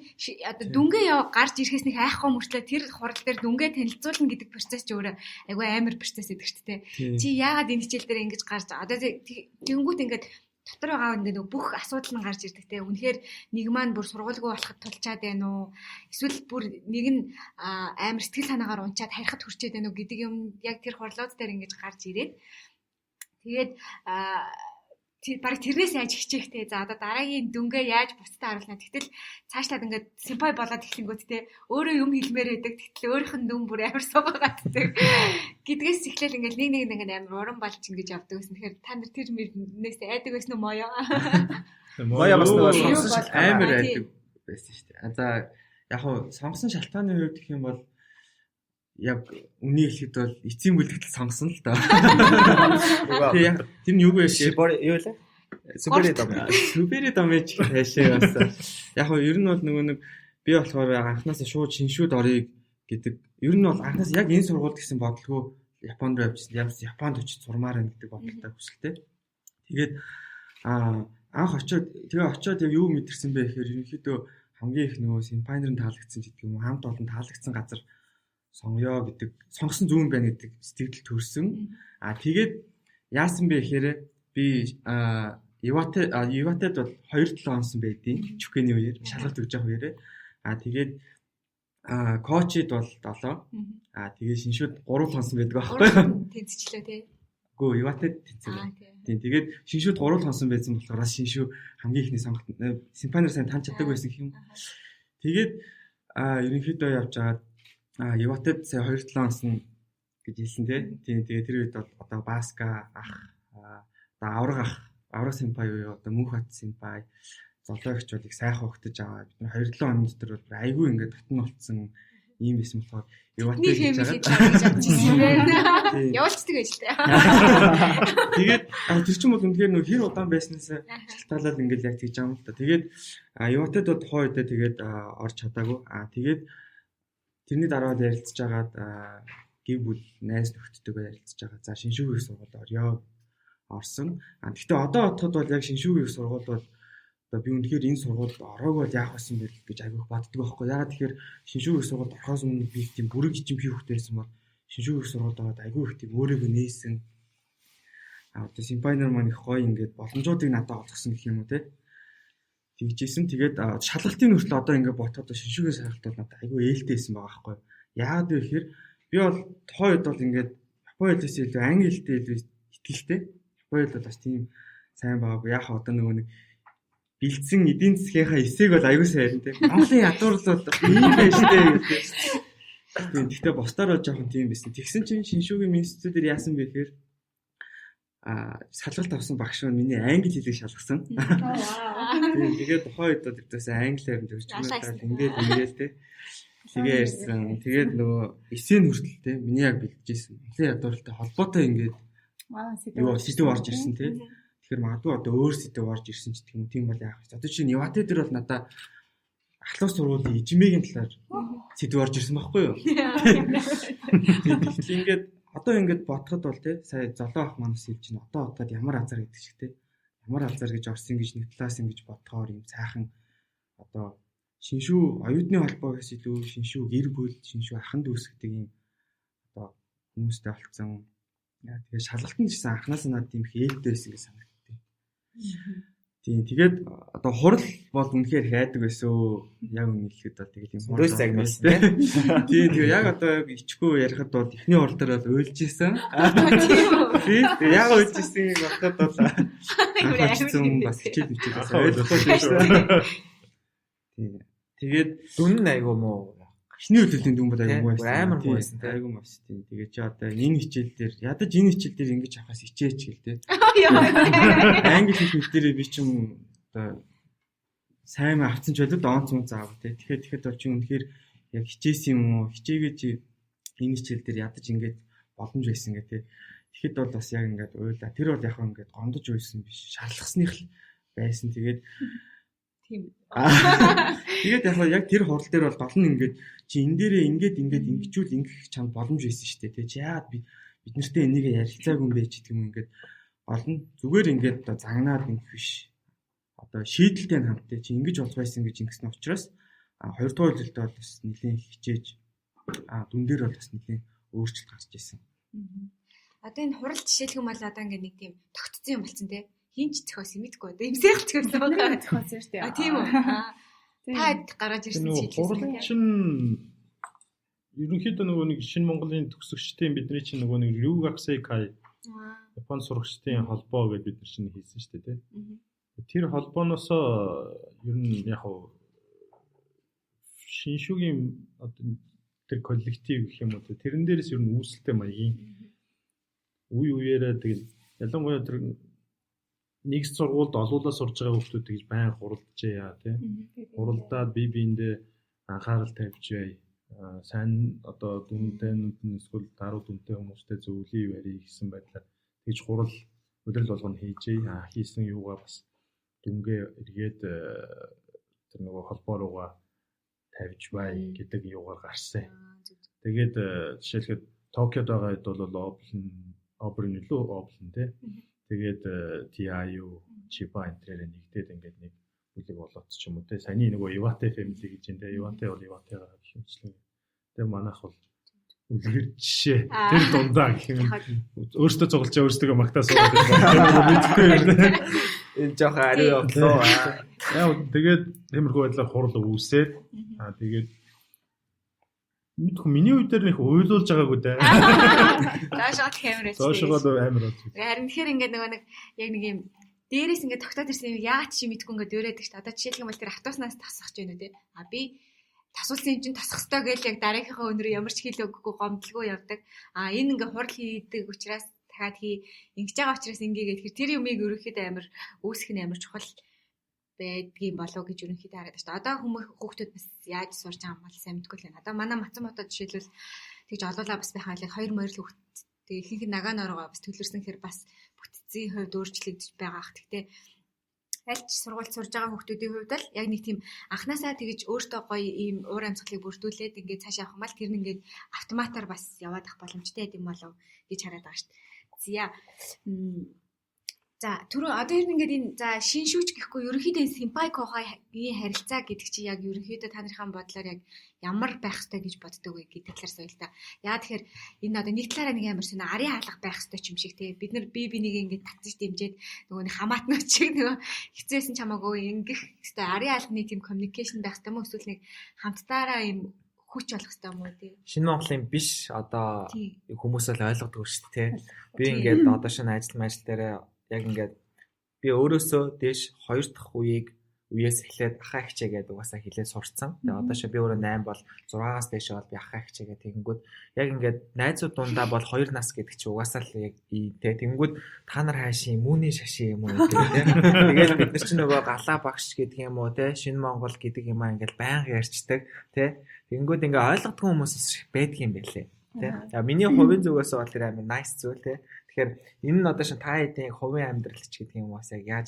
одоо дүнгээ гарч ирэхээс нэг айхгүй мөртлөө тэр хурал дээр дүнгээ танилцуулна гэдэг процесс ч өөрөө айгүй амар процесс гэдэг ч тий. Чи яагаад энэ хичээл дээр ингэж гарч одоо тэгэнгүүт ингээд дотор байгаа ингээд бүх асуудал нь гарч ирдэг те. Үнэхээр нэг маань бүр сургуульгүй болоход тулчаад байна уу? Эсвэл бүр нэг нь амар сэтгэл санаагаар унчаад харихад хүрчээд байна уу гэдэг юм яг тэр хурлууд дээр ингэж гарч ирээд тэгээд баг тэрнээс яаж хичээхтэй. За одоо дараагийн дүнгээ яаж буцтаа харуулна. Тэгтэл цаашлаад ингээд симпай болоод эхлэнгүүт те өөрөө юм хэлмээр байдаг. Тэгтэл өөрийнх нь дүн бүр амар суугаад байдаг. Гэдгээс эхлээл ингээд нэг ингээд амар уран балж ингэж явдаг гэсэн. Тэгэхээр та нар тэр мөрнээс айдаг байсан уу моё? Моё бас нэг амар айдаг байсан шүү дээ. За яг хуу сонгосон шалтгааны хувьд гэх юм бол яг үнийг хэлэхэд бол эцсийн бүлэгтэл сонгосон л доо. Тэгээ тэр нь юу вэ? Юу вэ? Суперидом гэж хайшаа бас. Яг хоо ер нь бол нөгөө нэг би болохоор анханасаа шууд шиншүүд орыг гэдэг. Ер нь бол анханаас яг энэ сургууль гэсэн бодлого Японд явжсэн. Японд очиж сурмаар байна гэдэг бодолтой хүсэлтэй. Тэгээд анх очиод яг юу мэдэрсэн бэ гэхээр ерөнхийдөө хамгийн их нөгөө симпайнер нь таалагдсан гэдэг юм уу? Хамт олон таалагдсан газар сонгоё гэдэг сонгосон зүүн байна гэдэг сэтгэл төрсөн. Тэгээд яасан бэ гэхээр би Иватед бол 2-7 онсон байдیں۔ Чүкэний үеэр шалгалт өгж байгаа үеэрээ. Тэгээд коучид бол 7. Тэгээд шиншүүд 3 онсон байдаг байхгүй юу? Тэнцчлээ тий. Үгүй Иватед тэнцсэн. Тэгээд шиншүүд 3 онсон байсан болохоор шиншүү хамгийн ихний сонголт симпайнер сайн таньж чаддаг байсан юм. Тэгээд ерөнхийдөө явж байгаа Иватед сая 2-7 онсон гэж хэлсэн тий. Тэгээд тэр үед бол одоо Баска ах одоо авраг симпай юу одоо Мөнхбат симпай золоогч бол их сайхан хөгтөж аваад бид нар 2-7 хоног дотор бол айгүй ингээд татн болцсон ийм байсан болохоор Иватед гэж байгаа. Явуулцдаг байж тээ. Тэгээд тэр чинь бол үнэхээр нөх хэр удаан байснаас шалтгаалаад ингээд яг тэгж байгаа юм л та. Тэгээд Иватед бол тухайн үедээ тэгээд орж чадаагүй. Тэгээд тэрний дараа ярилцж агаад гів бүл найз нөхдөдөө ярилцж байгаа. За шиншүүгийн сургууль орсон. Гэхдээ одоо бодоход бол яг шиншүүгийн сургууль бол одоо би үнэхээр энэ сургуульд ороогүй бол яах вэ гэж айгүйх боддог байхгүй. Ягаад тэгэхээр шиншүүгийн сургуульд орохоос өмнө би тийм бүрэг жижиг хөвгтэйсэн бол шиншүүгийн сургуульд ороод айгүйх тийм өөрийгөө нээсэн. Одоо симпайнер маань их гоё ингээд боломжуудыг надад олгосон гэх юм уу те. Тэгжсэн. Тэгээд шалгалтын хүртэл одоо ингээд ботоод шиншүүгийн сургалт бол надад айгүй ээлтэйсэн байгаа байхгүй. Яагаад вэ гэхээр би бол тухайд бол ингээд Японы хэлээс илүү англи хэлтэй илүү итгэлтэй. Японы хэл бол бас тийм сайн байгаагүй. Яг одоо нөгөө нэг бэлдсэн эдийн засгийнхаа эсээг бол аюу сайн ярина те. Монголын ядуурлал бол ийм байж тээ гэдэг. Гэхдээ бусдаар бол жоохон тийм байсан. Тэгсэн чинь шиншүүгийн институтээр яасан бэ гэхээр шалгалт авсан багш маань миний англи хэлийг шалгасан. Тэгээд тухайн үед тэрээс англиар төвчмөлтэй ингээд те. Тэгээ ярьсан. Тэгээд нөгөө эсийн хүртэл те миний яг бэлдэжсэн. Монголын ядуурлалтай холбоотой ингээд сэдв орж ирсэн те. Тэгэхээр магадгүй одоо өөр сэдв орж ирсэн ч гэх юм. Тийм бол яах вэ? Одоо чинь Иватед дээр бол надаа ахлах сургуулийн ижимээгийн талаар сэдв орж ирсэн байхгүй юу? Тэгэхээр ингээд одоо ингээд бодоход бол те сая золоо ах манаас хэлж чинь одоо бодоход ямар азар гэдэг шиг те. Ямар азар гэж орсон гэж нэг талаас ингэж бодохоор юм сайхан одоо шиншүү оюутны холбоо гэс илүү шиншүү гэр бүл шиншүү ахын дүүс гэдэг юм одоо хүмүүстэй болцсон. Тэгээд шалгалтанд гэсэн анханаас нь надад тийм их ээлтэй байсан гэж санагдтыг. Тийм тэгээд одоо хурал бол үнэхээр хайдаг байсан. Яг үнэ хэлэхэд бол тэгээд юм хурал загнаас тийм. Тэгээд яг одоо яг ичгүй ярихад бол эхний хурал дээр бол уйлж исэн. Тийм яг уйлж исэн бодоход бол анхаарсан бас хичээл бас ойлгохгүй байсан. Тийм тэгээд дүн айгуу муу. Эхний хөдөлгөөний дүн бол айгуу байсан. Амар гоё байсан тийм. Айгуу мас тийм. Тэгээд чи одоо энэ хичээл дээр ядаж энэ хичээл дээр ингэж авахаас хичээч гэл тийм. Англи хэл мэдэрээ би ч юм одоо сайн авсан ч болоод онц мөн заав тийм. Тэгэхээр бол чи үнэхээр яг хичээсэн юм уу? Хичээгээ чи энэ хичээл дээр ядаж ингээд боломж байсан гэх тээ. Тэгэхэд бол бас яг ингээд уйлаа. Тэр бол яг ингээд гомдож үйсэн биш. Шаарлахсных л байсан. Тэгээд тийм. Тэгээд яг тэр хурал дээр бол гол нь ингээд чи энэ дээрээ ингээд ингэжүүл ингэх чамд боломж байсан шүү дээ. Тэ чи яагаад бид нартэй энийг ярилцаагүй юм бэ ч гэдэг юм ингээд гол нь зүгээр ингээд одоо загнаад ингэх биш. Одоо шийдэлтэй хамтдаа чи ингэж болох байсан гэж ингэсэн учраас хоёрдугаар жилдээ бол бас нэлийн хичээж дүн дээр бол бас нэлийн өөрчлөлт гарч ирсэн. Одоо энэ хурал жишээлх юм бол одоо ингээд нэг тийм тогтцсон юм болсон те. Хинч зөхөөс мэдгүй одоо имсэх зөхөөс байгаа. Зөхөөс шүү дээ. Тийм үү. Таад гараад ирсэн чиглэл. Хурал чинь ерөнхийдөө нөгөө нэг шинэ Монголын төгсөгчдийн бидний чинь нөгөө нэг Ryugakusei Япон сурагчдын холбоо гэж бид нар чинь хийсэн шүү дээ тий. Тэр холбооноос ер нь яг шиншүүгийн одоо тэр коллектив гэх юм уу тэрэн дээрээс ер нь үүсэлтэй маягийн үе үеэрээ тэгэл ялангуяа тэр нэг сургуульд олуулаа сурж байгаа хүмүүс гэж байн хуралдажээ яа тий. Хуралдаад бие биендээ анхаарал тавьж бай. Сайн одоо дүнтэй эсвэл даруй дүнтэй хүмүүстэй зөвлөе барья гэсэн байдлаар тэгж хурал өдрөл болгоно хийжээ. Хийсэн юугаа бас дүнгээ эргээд тэр нөгөө холбоо руугаа тавьж бай гэдэг юугаар гарсан. Тэгээд жишээлхэд Токиод байгаа хэд бол Open илүү Open тий. Тэгээд TIU Chiba энтрээр нэгдээд ингээд нэг бүлэг болоод ч юм уу тий. Саяны нөгөө Iwate family гэж энэ Iwate бол Iwate-гаа хэмжлээ. Тэгээд манайх бол үлгэр жишээ тэр дундаа гэх юм. Өөртөө цуглаж өөртөө магтаа суугаад байна. Мэдхгүй юм. Энэ жоох ари явлаа. Яа тэгээд тиймэрхүү байдлаар хурал үүсээд тэгээд мэдгүй миний үед дээр нэг уйлуулж байгаагүй дээ. Доошоо камераа. Доошоо амар уу. Харин тэгэхээр ингээд нөгөө нэг яг нэг юм дээрээс ингээд тогтоод ирсэн юм яач чи мэдгүй ингээд дөөрөөд гэж одоо жишээлх юм бол тэр автобуснаас тасах гэж байна үү те. Би тасуулсан юм чинь тасах ёстой гэж яг дараагийнхаа өнөрөө ямар ч хил өгөхгүй гомдлгүй явдаг. Энэ ингээ хурал хийдэг учраас дахиад ингэж байгаа учраас ингэгээд тэр юмыг ерөөхдөө амар үүсэх нь амар чухал байдгийн болов гэж ерөнхийдөө хараад байна. Одоо хүүхдүүд бас яаж сурч байгаа юм бол сайн мэдгүй л байна. Одоо манай Мацамото жишээлбэл тэгж олоолаа бас байхаа л 2 морил хүүхд тэгээ ихэнх нь нагаа норгоо бас төлөрсөн хэрэг бас бүтцийн хувьд өөрчлөгдөж байгаа ах. Тэгтээ аль ч сургуульд сурж байгаа хүүхдүүдийн хувьд л яг нэг тийм анханасаа тэгж өөртөө гоё ийм уур амьсгалыг бүрдүүлээд ингээд цааш явах юм бол тэр нь ингээд автоматар бас яваад ах боломжтой гэм болов гэж хараад байгаа шүү дээ. За түрүү одоо ер нь ингээд энэ за шиншүүч гэхгүй ерөнхийдөө Senpai Kohai-ийн харилцаа гэдэг чинь яг ерөнхийдөө та нарын бодлоор яг ямар байх ёстой гэж боддог вэ гэдэг талаар соёл та. Яа тэгэхээр энэ одоо нэг талаараа нэг амар сонио арын хаалга байх ёстой ч юм шиг те. Бид нар бие бинийг ингээд татчих дэмжиэд нөгөө нэг хамаатнууд шиг нөгөө хэцээсэн чамаагүй ингэх ёстой арын хаалганы тийм communication байх ёстой юм уу эсвэл нэг хамттаараа юм хүч болох ёстой юм уу те. Шинэ Монголын биш одоо хүмүүс л ойлгодог шүү дээ те. Би ингээд одоо шинэ ажил дээр яг ингээд би өөрөөсөө дээш 2 дахь үеэс эхлээд ахаа хичээ гэдэг угаасаа хэлээд сурцсан. Тэгээ одоо шээ би өөрөө 8 бол 6-аас дээш бол би ахаа хичээгээ тэгэнгүүт яг ингээд найзууд дундаа бол 2 нас гэдэг чи угаасаа л яг тий тэгэнгүүт та нар хаашийн мөний шашин юм уу гэдэг. Тэгээд бид нар ч нөгөө галаа багш гэдэг юм уу тий Шинэ Монгол гэдэг юм аа ингээд байнга ярьцдаг тий тэгэнгүүт ингээд ойлгодгүй хүмүүс байдаг юм байлээ. Тий. Миний хувийн зүгээс бол тэр амар nice зүйл тий. Тэгэхээр энэ нь одоо шин та хэдийн хувийн амьдрал ч гэдэг юм уус яг яаж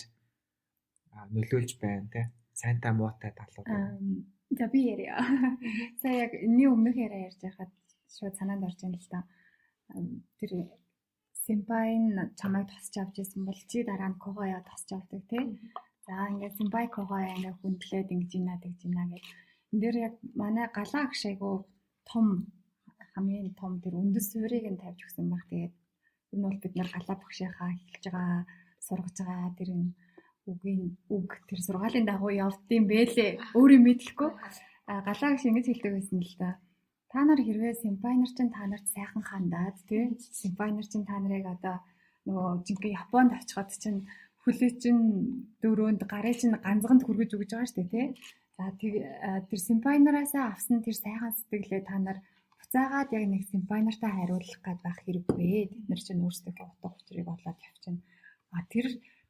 нөлөөлж байна те сайнтай муутай талууд. За би яриа. Сая яг энэний өмнөх яриа ярьж байхад шууд санаанд орж ийн л та. Тэр Senpai нь чамайг тосч авч ирсэн бол чи дараа нь Kohai тосч авдаг те. За ингээд Senpai Kohai ингээд хүндлээд ингэж ийна гэж ийна гэх. Энд дээр яг манай галаа агш айгу том хамгийн том тэр үндэс суурийг нь тавьж өгсөн баг. Тэгээд энэ бол бид нар галаа багшийнхаа эхэлж байгаа сургаж байгаа тэр үг тэр сургаалын дагуу явдсан бэлээ. Өөрөө мэдлэхгүй. Галаа агш ингэж хэлдэг байсан л да. Та нар хэрвээ Senpai нар чинь та нарт сайхан хандаад тий Senpai нар чинь та нарыг одоо нөгөө жинхэнэ Японд очиход чинь хөлөө чинь дөрөөнд гарын чинь ганцганд хүргэж өгж байгаа шүү дээ тий. За тэр Senpai нараасаа авсан тэр сайхан сэтгэлээ та нар буцаагаад яг нэг Senpai нартай хариулах гээд байх хэрэггүй. Бид нар чинь өөрсдөө утга учирыг олоод явчихна.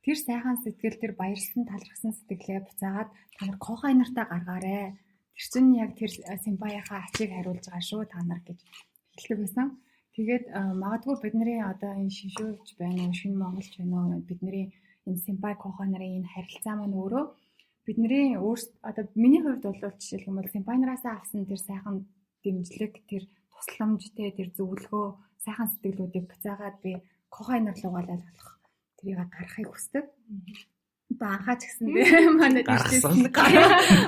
Тэр сайхан сэтгэл тэр баярлсан талархсан сэтгэлээ буцаагаад та нар Kohai нартай гаргаарай. Тэр чинь яг тэр Senpai-ийнхаа ачийг хариулж байгаа шүү та нар гэж эхлэх байсан. Тэгээд магадгүй бидний одоо энэ шишүүж байна уу, шинэ монголч байна уу, бидний энэ симпай кохо нарын энэ харилцаа маань өөрөө бидний одоо миний хувьд бол жишээлх юм бол симпайнараас авсан тэр сайхан дэмжлэг, тэр тусламж, тэр зөвлөгөө, сайхан сэтгэлүүдийг буцаагаад би кохо нар руу болох тэрийг гаргахыг хүсдэг. Анхаач гэсэндээ манай дижитал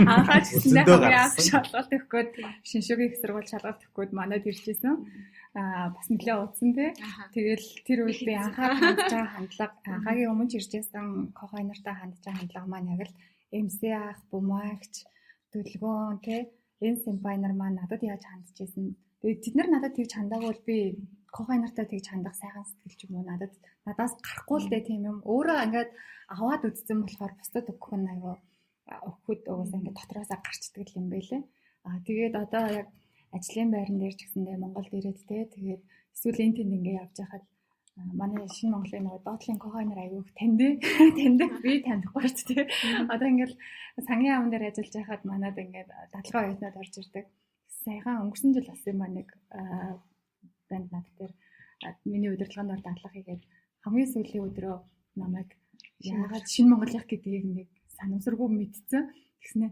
анхаач гэсэндээ хамгийн шалгалт өгөхөд шиншүүгийн их сургууль шалгалт өгөхөд манайд иржсэн. Бас нэлээ удсан тий. Тэгэл тэр үйл би анхаад хандж байгаа хандлага анхаагийн өмнө иржсэн кохо нартай хандж байгаа хандлага маань яг л MC ах, бумаагч, төлгөөн тий. Энэ симпай нар маань надад яаж хандж байсан. Тэгээд тэд нар надад тэгж хандаагүй би кохо нартай тэгж хандах сайхан сэтгэл ч юм уу надаас гарахгүй л дээ тийм юм. Өөрөө ингээд аваад үзсэн болохоор бусдад өгөх нь аяа өгөхөд угаасаа ингээд дотроосоо гарчдаг юм байлээ. Тэгээд одоо яг ажлын байран дээр ч гэсэндээ Монголд ирээд тэгээд эсвэл энэ тэнд ингээд явж байхад манай шинэ Монголын нөгөө доотлын кохо нар аяух таньдаг би танихгүй ч тий. Одоо ингээд сангийн аавн дээр ажиллаж байхад манад ингээд дадлага оюутнууд орж ирдэг. Саяхан өнгөрсөн жил бас юм нэг банд над дээр миний удирдлагын дор дадлага хийгээд хамгийн сүүлийн өдрөө намайг яагаад шинэ Монголынх гэдгийг нэг санамсаргүй мэдсэн. Тэгснэ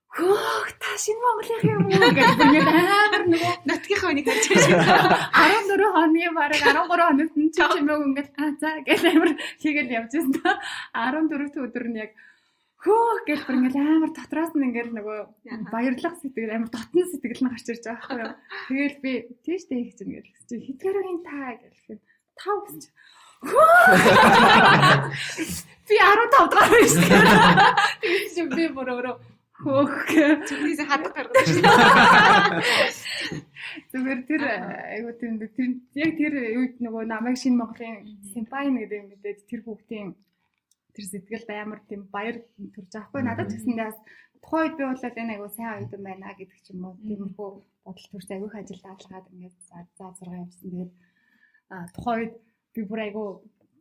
хөөх та шинэ Монголынх юм уу гэж амар нөгөө нотгийнхаа үнийг харж байгаа. 14 хоногийн бараг 13 хоногт нь ч юм уу ингээд за гэж амар хийгээл явж байсан та 14-р өдөр нь яг хөөх гэж ингээд амар дотроос нь ингээд нөгөө баярлах сэтгэл амар дотны сэтгэл нь гарч ирж байгаа байхгүй юу. Тэгэл би тийштэй хийх чинь гэж чи хитгэрийн та гэхэд тав гэсэн чи би 15 дахь байсан. Тэгээд чи би өөрөө хөөх зүгээс хадах гаргаж байна. Зүгээр тэр айгуу тийм яг тэр үед нөгөө намайг шинэ Монголын симпай гэдэг мэдээд тэр хүүхдийн тэр сэтгэлд амар тийм баяр төрж аахгүй надад ч гэсэндээ тухайн үед би болоод энэ айгуу сайн оюутан байна гэдэг ч юм уу тиймэрхүү бодол төрж айгуух ажил даалгаад ингээд заа 6 явсан. Тэгээд тухайн үед би бүр айгуу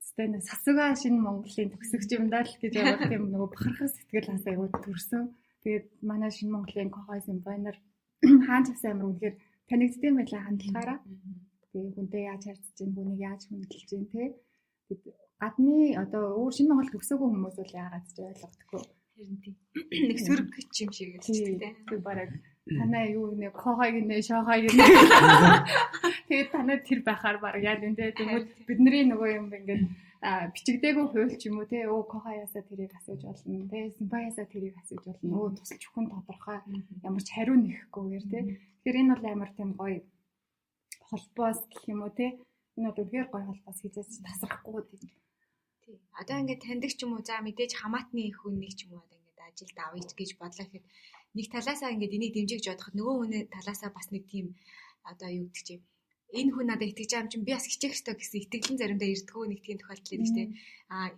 стэн сасуга шинэ Монголын төгсөгч юм даа л гэж явах тийм нөгөө бахархах сэтгэл хас айгуу төрсөн. Тэгээд манай шинэ Монголын кохо симпайнер хаан тавсан амар үнэхээр танигдсан байлаа хандлагаараа. Тэгээд хүнтэй яаж харьцаж чинь хүнийг яаж хүндэлж чинь те. Гадны одоо өөр шинэ Монгол төгсөөгүй хүмүүс бол яагаад ч ойлгохгүй. Харин тийм нэг сөрөг юм шиг л тийм тийм бараг танаа юу нэг кохой гинэ шохой гинэ. Тэгээд танаа тэр байхаар бараг яа нэ тэгвэл бидний нөгөө юм ингээд бичигдээгүй хуйл ч юм уу те өө кохояасаа тэрийг асууж болно те симпаяасаа тэрийг асууж болно өө тусалж өгөн тодорхой ямар ч хариу нэхэхгүйгээр те тэгэхээр энэ бол амар тийм гоё холбоос гэх юм уу те энэ бол үнээр гоё холбоос хийжээс тасрахгүй тийм. Одоо ингээд таньдаг ч юм уу за мэдээж хамаатны хүн нэг ч юм уу одоо ингээд ажилд авъя гэж бодлоо гэхэд нэг талаасаа ингээд энийг дэмжиж бодоход нөгөө хүний талаасаа бас нэг тийм одоо юу гэдэг чинь энэ хүн надад итгэж байгаа юм чинь би бас хичээх ёстой гэсэн итгэлэн заримдаа ирдгүү нэг тийм тохиолдол байдаг шүү дээ.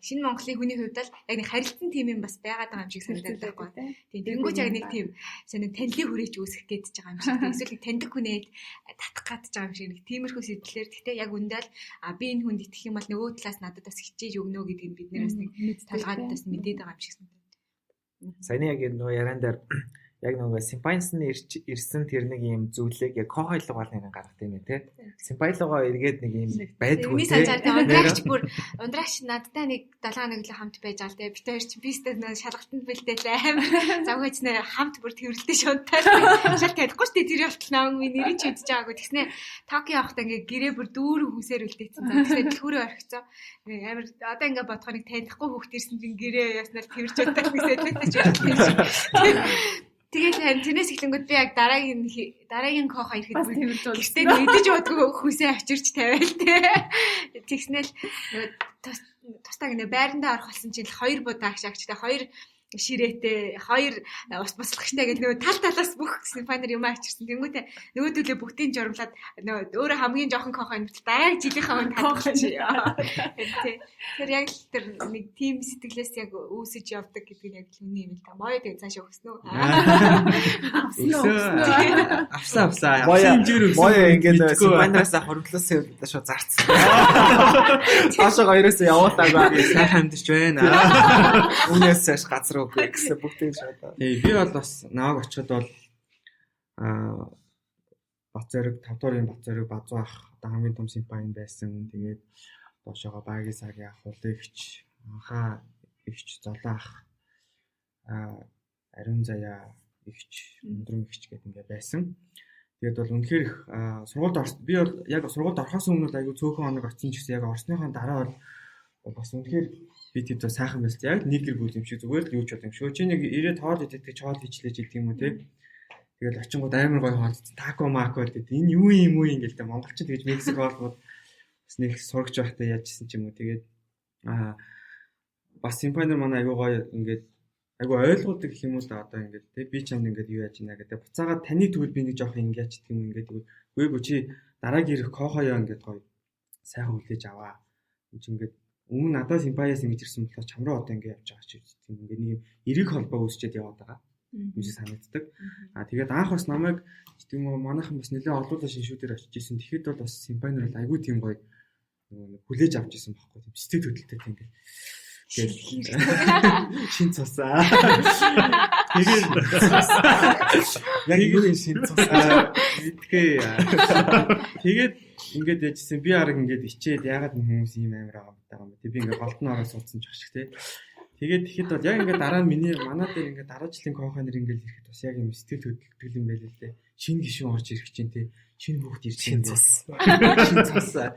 Шинэ Монголын хүний хувьд л яг нэг харилцан тийм юм бас байгаад байгаа юм шиг санагдаад байхгүй. Тийм тэнгуүч яг нэг тийм сонио танилын хүрээч үүсгэх гээд ч байгаа юм шиг. Эсвэл таньдаг хүнээ татах гад байгаа юм шиг нэг тиймэрхүү сэтлэр гэхдээ яг үндэл би энэ хүнд итгэх юм бол нөгөө талаас надад бас хичээж өгнө гэдгийг бид нэр бас нэг талгаад бас мэдээд байгаа юм шиг санагдав. Саяны яг нөгөө яран дээр яг нөгөө симпайнс нь ирсэн тэр нэг юм зүйлийг яг кохойлог болгоныг гаргах юм те. Симпайлогоо эргээд нэг юм байдгүй те. Ундрагч бүр ундрагч надтай нэг 7 өглөө хамт байж аал те. Бид хоёр ч бистэ нэг шалгалтанд бэлдээл аим. Завгаач нэр хамт бүр тэрвэрлдэж шунтаа. Шал таахгүй шүү дээ тэр явтал намайг минь нэрийн ч үдэж байгаагүй. Тэгснэ Токио явахдаа ингээ гэрээ бүр дүүрэн хүсээр үлдээсэн. Тэгснэ дэлгүүрээ орхицоо. Амар одоо ингээ бодохоор нэг танихгүй хүүхд ирсэн чинь гэрээ яснаар тэрж удаа гэсэн хэлээдэж байна. Тэгээд тэрнээс эхлэнгүүд би яг дараагийн кохо ирэхэд гэртээ нэгдэж удаагүй хүсээ авчирч тавиал те. Тэгснээл тустай гинэ байрандаа орох болсон чинь 2 будаа агшаагчтай 2 ширээтэй 2 ус буслагчтай гэдэг нөгөө талаас бүх симпайнер юм авчирсан. Тэнгүүтээ нөгөө төлөө бүгдийг журамлаад нөгөө өөрөө хамгийн жоохон кохо амт дараагийн жилийнхаа хүн тавьчих. Тэр яг л тэр нэг тим сэтгэлээс яг үүсэж явдаг гэдэг нь яг л үний юм л та. Моё тэг цаашаа өгсөн үү? Авсаа. Моё ингээд симпайнераас хоригдлоос шууд зарцсан. Цаашаа хоёроос явуулаагаа сайн хамдж байна. Үнээс цааш газар үгүй гэсэн бүгдийг шатаа. Би бол бас наваг очиход бол Бат зориг 5 дуурын бат зориг базуу ах одоо хамгийн том симпайн байсан. Тэгээд доошоогоо багийн сагийн ах улигч анхаа ихч золоох ариун заяа ихч өндрөн ихч гэдэг ингээ байсан. Тэгээд бол үнэхээр их сургуульд би бол яг сургуульд орохоос өмнө аягүй цөөхөн хоног очсон ч гэсэн яг орсныхаа дараа бол бас үнэхээр би тэд бол сайхан байсан. Яг нэг гэр бүл юм шиг зүгээр л юу ч бол юм шүү. Чи нэг ирээд хоол идэх гэж хоол хийчлээж идэг юм уу те. Тэгээд очингууд амар гоё хоол тако мако гэдэг. Энэ юу юм уу ингээл те монголчин тэгж Мексик хоолгууд бас нэг сурагч байхдаа яажсэн ч юм уу. Тэгээд бас симпайнер манай аягүй гоё ингээд айгу ойлгуулдаг гэх юм уу да одоо ингээд те би чамд ингээд юу яаж ийна гэдэг буцаагаад таны тэгвэл би нэг жоох ингээд ч юм ингээд үгүй чи дараагийн ирэх кохоё ингээд гоё сайхан хүлээж аваа. Энд чи ингээд өмнө надаас симпаяас ингэж ирсэн болохоор чам руу одоо ингээд явж байгаа ч тийм ингээд нэг эрэг холбоо үүсчихэд яваад байгаа. Юм шиг санагддаг. Тэгээд анх бас намайг тийм үү манайхан бас нэлээд олуулаа шиншүүдээр очиж исэн. Тэгэхэд бол бас симпайнер бол айгу тийм гоё нэг хүлээж авч исэн байхгүй тийм сэтгэл хөдлөлттэй тийм ингээд шин цусаа. Тэгээд яг юу шин цусаа мэдгээ. Тэгээд ингээд яжсэн би арга ингээд ичээд ягаад хүмүүс ийм амар байгаа юм бэ? Би ингээд голдон ороо суудсан ч ашиг те. Тэгээд тэгэхэд бол яг ингээд дараа нь манай дээр ингээд дараа жилийн конханер ингээд ирэхэд бас яг юм сэтгэл хөдлөлт юм байл л те. Шинэ гишүүн орж ирэх чинь те. Шинэ хүүхд ирж шин цус. Шин цусаа.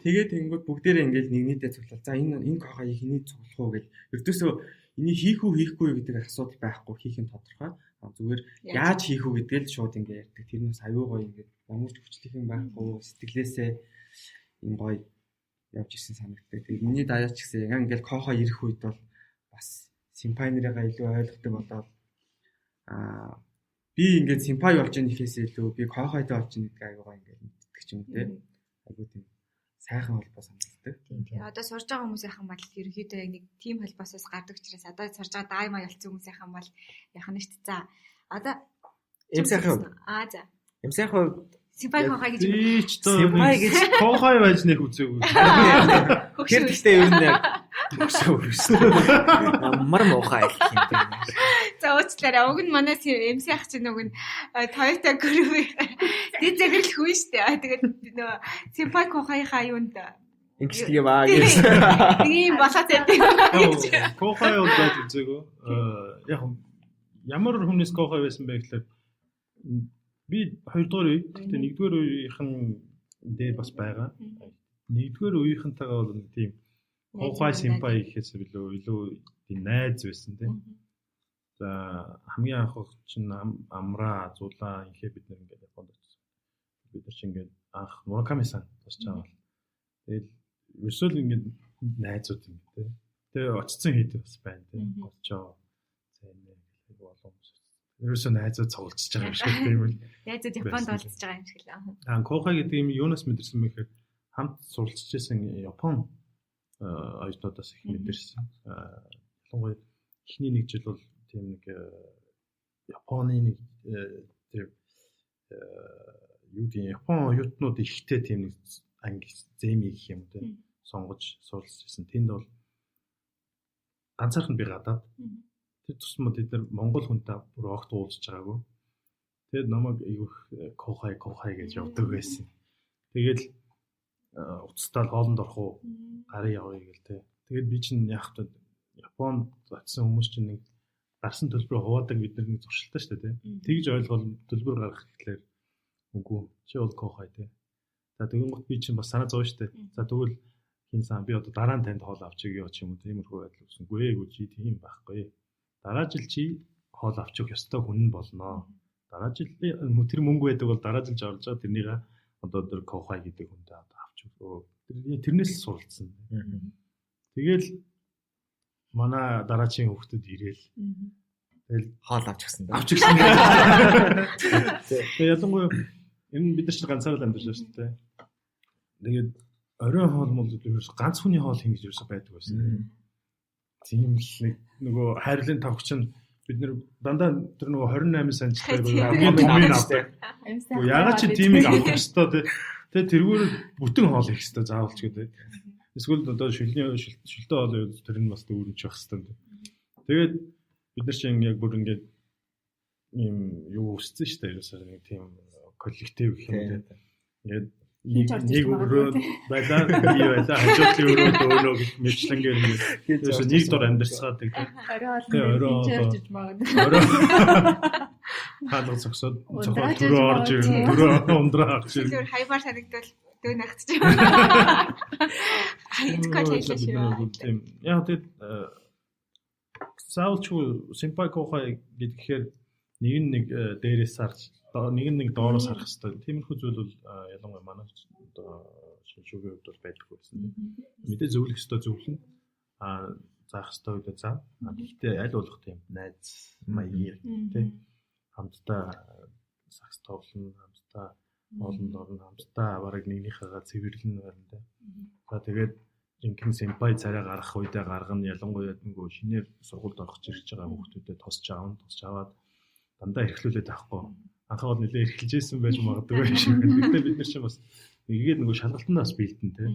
Тэгээд тэнгууд бүгдээрээ ингээд нэгнийдээ цуглал. За энэ кохыг хэний цуглах уу гэж. Ердөөсөө энийг хийх үү хийхгүй юу гэдэг асуудал байхгүй, хийх нь тодорхой. Зүгээр яаж хийх үү гэдгээл шууд ингээд ярьдаг. Тэр нь бас аюу гоё ингээд ямар ч хүчлэх юм байхгүй, сэтгэлээсээ юм гоё явж ирсэн санагддаг. Тэгээд миний даяач гэсэн яг ингээд кохо ирэх үед бол бас симпайнерыгаа илүү ойлгохдаг болоод би ингээд симпай болж байгаа нэхээс илүү би кохойтой болж байгаа гэдэг аюу гоё ингээд мэддэг ч юм уу те. Аюу тийм сайхан холбоо санагддаг. Тийм. Одоо сурж байгаа хүмүүсийнхэн бол ерөнхийдөө яг нэг тим холбоосоос гардаг учраас одоо сурж байгаа дааймаа ялцсан хүмүүсийнхэн бол яхана шүү дээ. За одоо Эм сайхан. За. Эм сайхан симпай кохой гэж симпай гэж кохой байж нэг үзээгүй. Тэр гэхдээ ер нь яг амар муухай юм. За уучлаарай. Уг нь манай эм сайх чинь нэг нь Toyota Group дэд зэрэг хүн шүү дээ. Тэгээд нөгөө симпай кохойхаа юунд Ингэдэг баа гэж. ийм болоод байдаг. Кохой бол байж үзээгүй. Яг ямар хүнээс кохой байсан бэ гэхэлэр би 2 дугаар үе, гэхдээ 1 дугаар үеийнхэн дээр бас байгаа. 1 дугаар үеийнхэнтэйгээ бол тийм кохой симпай гэхээс илүү тийм найз байсан тийм. За хамгийн анх чинь амраа зулаа инхээ бид нэр ингээд Японд очсон. Бид нар чинь ингээд анх Мураками-сан тусч байгаа бол. Тэгэл ерөөсөө л ингээд найзууд юм тийм. Тэгээ очсон хэд бас байна тийм. Очоо зэнэ гэх болон хүмүүс. Ерөөсөө найзууд цуглаж байгаа юм шиг тийм үл. Найзууд Японд олдож байгаа юм шиг л. Кохой гэдэг юм юунаас мэдэрсэн бэ гэхээр хамт суралцж байсан Япон оюутнуудаас их мэдэрсэн. Ялангуяа эхний нэг жил бол тийм нэг Японы нэг тэр юу гэдэг Япон оюутнууд ихтэй тийм нэг анги зэми гэх юм те сонгож суралцсан. Тэнд бол ганцаархан би гадаад тэр тусмаа тэд нар Монгол хүнтэй бүр огт уулзж байгаагүй. Тэгээд намайг айгүйх кохай гэж явдаг байсан. Тэгээд уцтаал хоолнд орох уу гарын явъя гэл те. Тэгээд би чинь яах вэ? Японд очсон хүмүүс чинь нэг гарсан төлбөрөөр хуваадаг бид нар нэг зуршилтай шүү дээ те. Тэгж ойлгол төлбөр гаргах гэхлээр үгүй чи бол кохай те. За тэгвэл би чинь бас санаа зовж штэ. За тэгвэл хин сан би одоо дараа нь танд хоол авчиг яа ч юм уу тиймэрхүү байдал үүснэгүй ээ чи тийм байхгүй. Дараа жил чи хоол авчих ёстой хүн нь болно. Дараа жил тэр мөнгө байдаг бол дараа жил жорж байгаа тэрнийга одоо тэр кохай гэдэг хүнтэй одоо авчих. Тэрнээс л суралцсан. Тэгэл манай дараачийн хүүхдүүд ирээл. Тэгэл хоол авчихсан. Авчихсан. Тэгээ ялангуяа энэ бид нар ч ганцаар л амьдарч байна шүү дээ. Тэгээд оройн хоол мол ерөөс ганц хүний хоол хин гэж ерөөсөй байдаг байсан. Тийм л нөгөө хайрлын тавч нь бид нэр дандаа тэр нөгөө 28 санчтай хамгийн томыг авдаг. Ягаад чи тиймийг авах ёстой те тэргээр бүтэн хоол хийх ёстой заавал ч гэдэг. Эсвэл одоо шүлтэй хоол тэр нь бас өөрөж явах ёстой. Тэгээд бид нар чинь яг бүр ингээд ийм юу өссөн шүү дээ ерөөсөө нэг тийм коллектив гэх юм те. Ингээд Хийж орж нэг ирж өрөө магадгүй, байлаа би байлаа хажуудлын өрөө дөөнөө гэх мэтчлэнгээр ингээд нэг дор амьдсгаад те. Орой олон хийж орж магадгүй. Орой хаалга зогсоод төрөө орж ирнэ. Төрөө ундраа авч ирнэ. Тэр хайваар санагдвал дөө нагтчих юм. Хайцгаа хэлээ шүү. Яа тэгээд саалчгүй симпай кохай гэхээр нэг дээрээс харж нэг доороос харах хэрэгтэй. Тиймэрхүү зүйл бол ялангуяа манай шинжүүгийн хувьд бол байдаг байсан. Мэдээ зөвлөх ёстой зөвлөн заах ёстой үедээ заа. Гэхдээ аль болох тийм найз маяг тий хамтдаа сакс тоглоно, хамтдаа олон дорн, хамтдаа бараг нэгнийхээгээ цэвэрлэн байна тий. За тэгээд жинхэнэ симпай царай гарах үедээ гаргана ялангуяа нөгөө шинээр сургуульд орох гэж ирж байгаа хүүхдүүдэд тосч аваад дандаа эрхлүүлээд авахгүй. Анхаа бол нэлээ эрхэлжсэн байж магадгүй юм шиг байна. Гэхдээ бид нар чинь бас нэгээд нөгөө шалгалтандаас бэлдэн тий.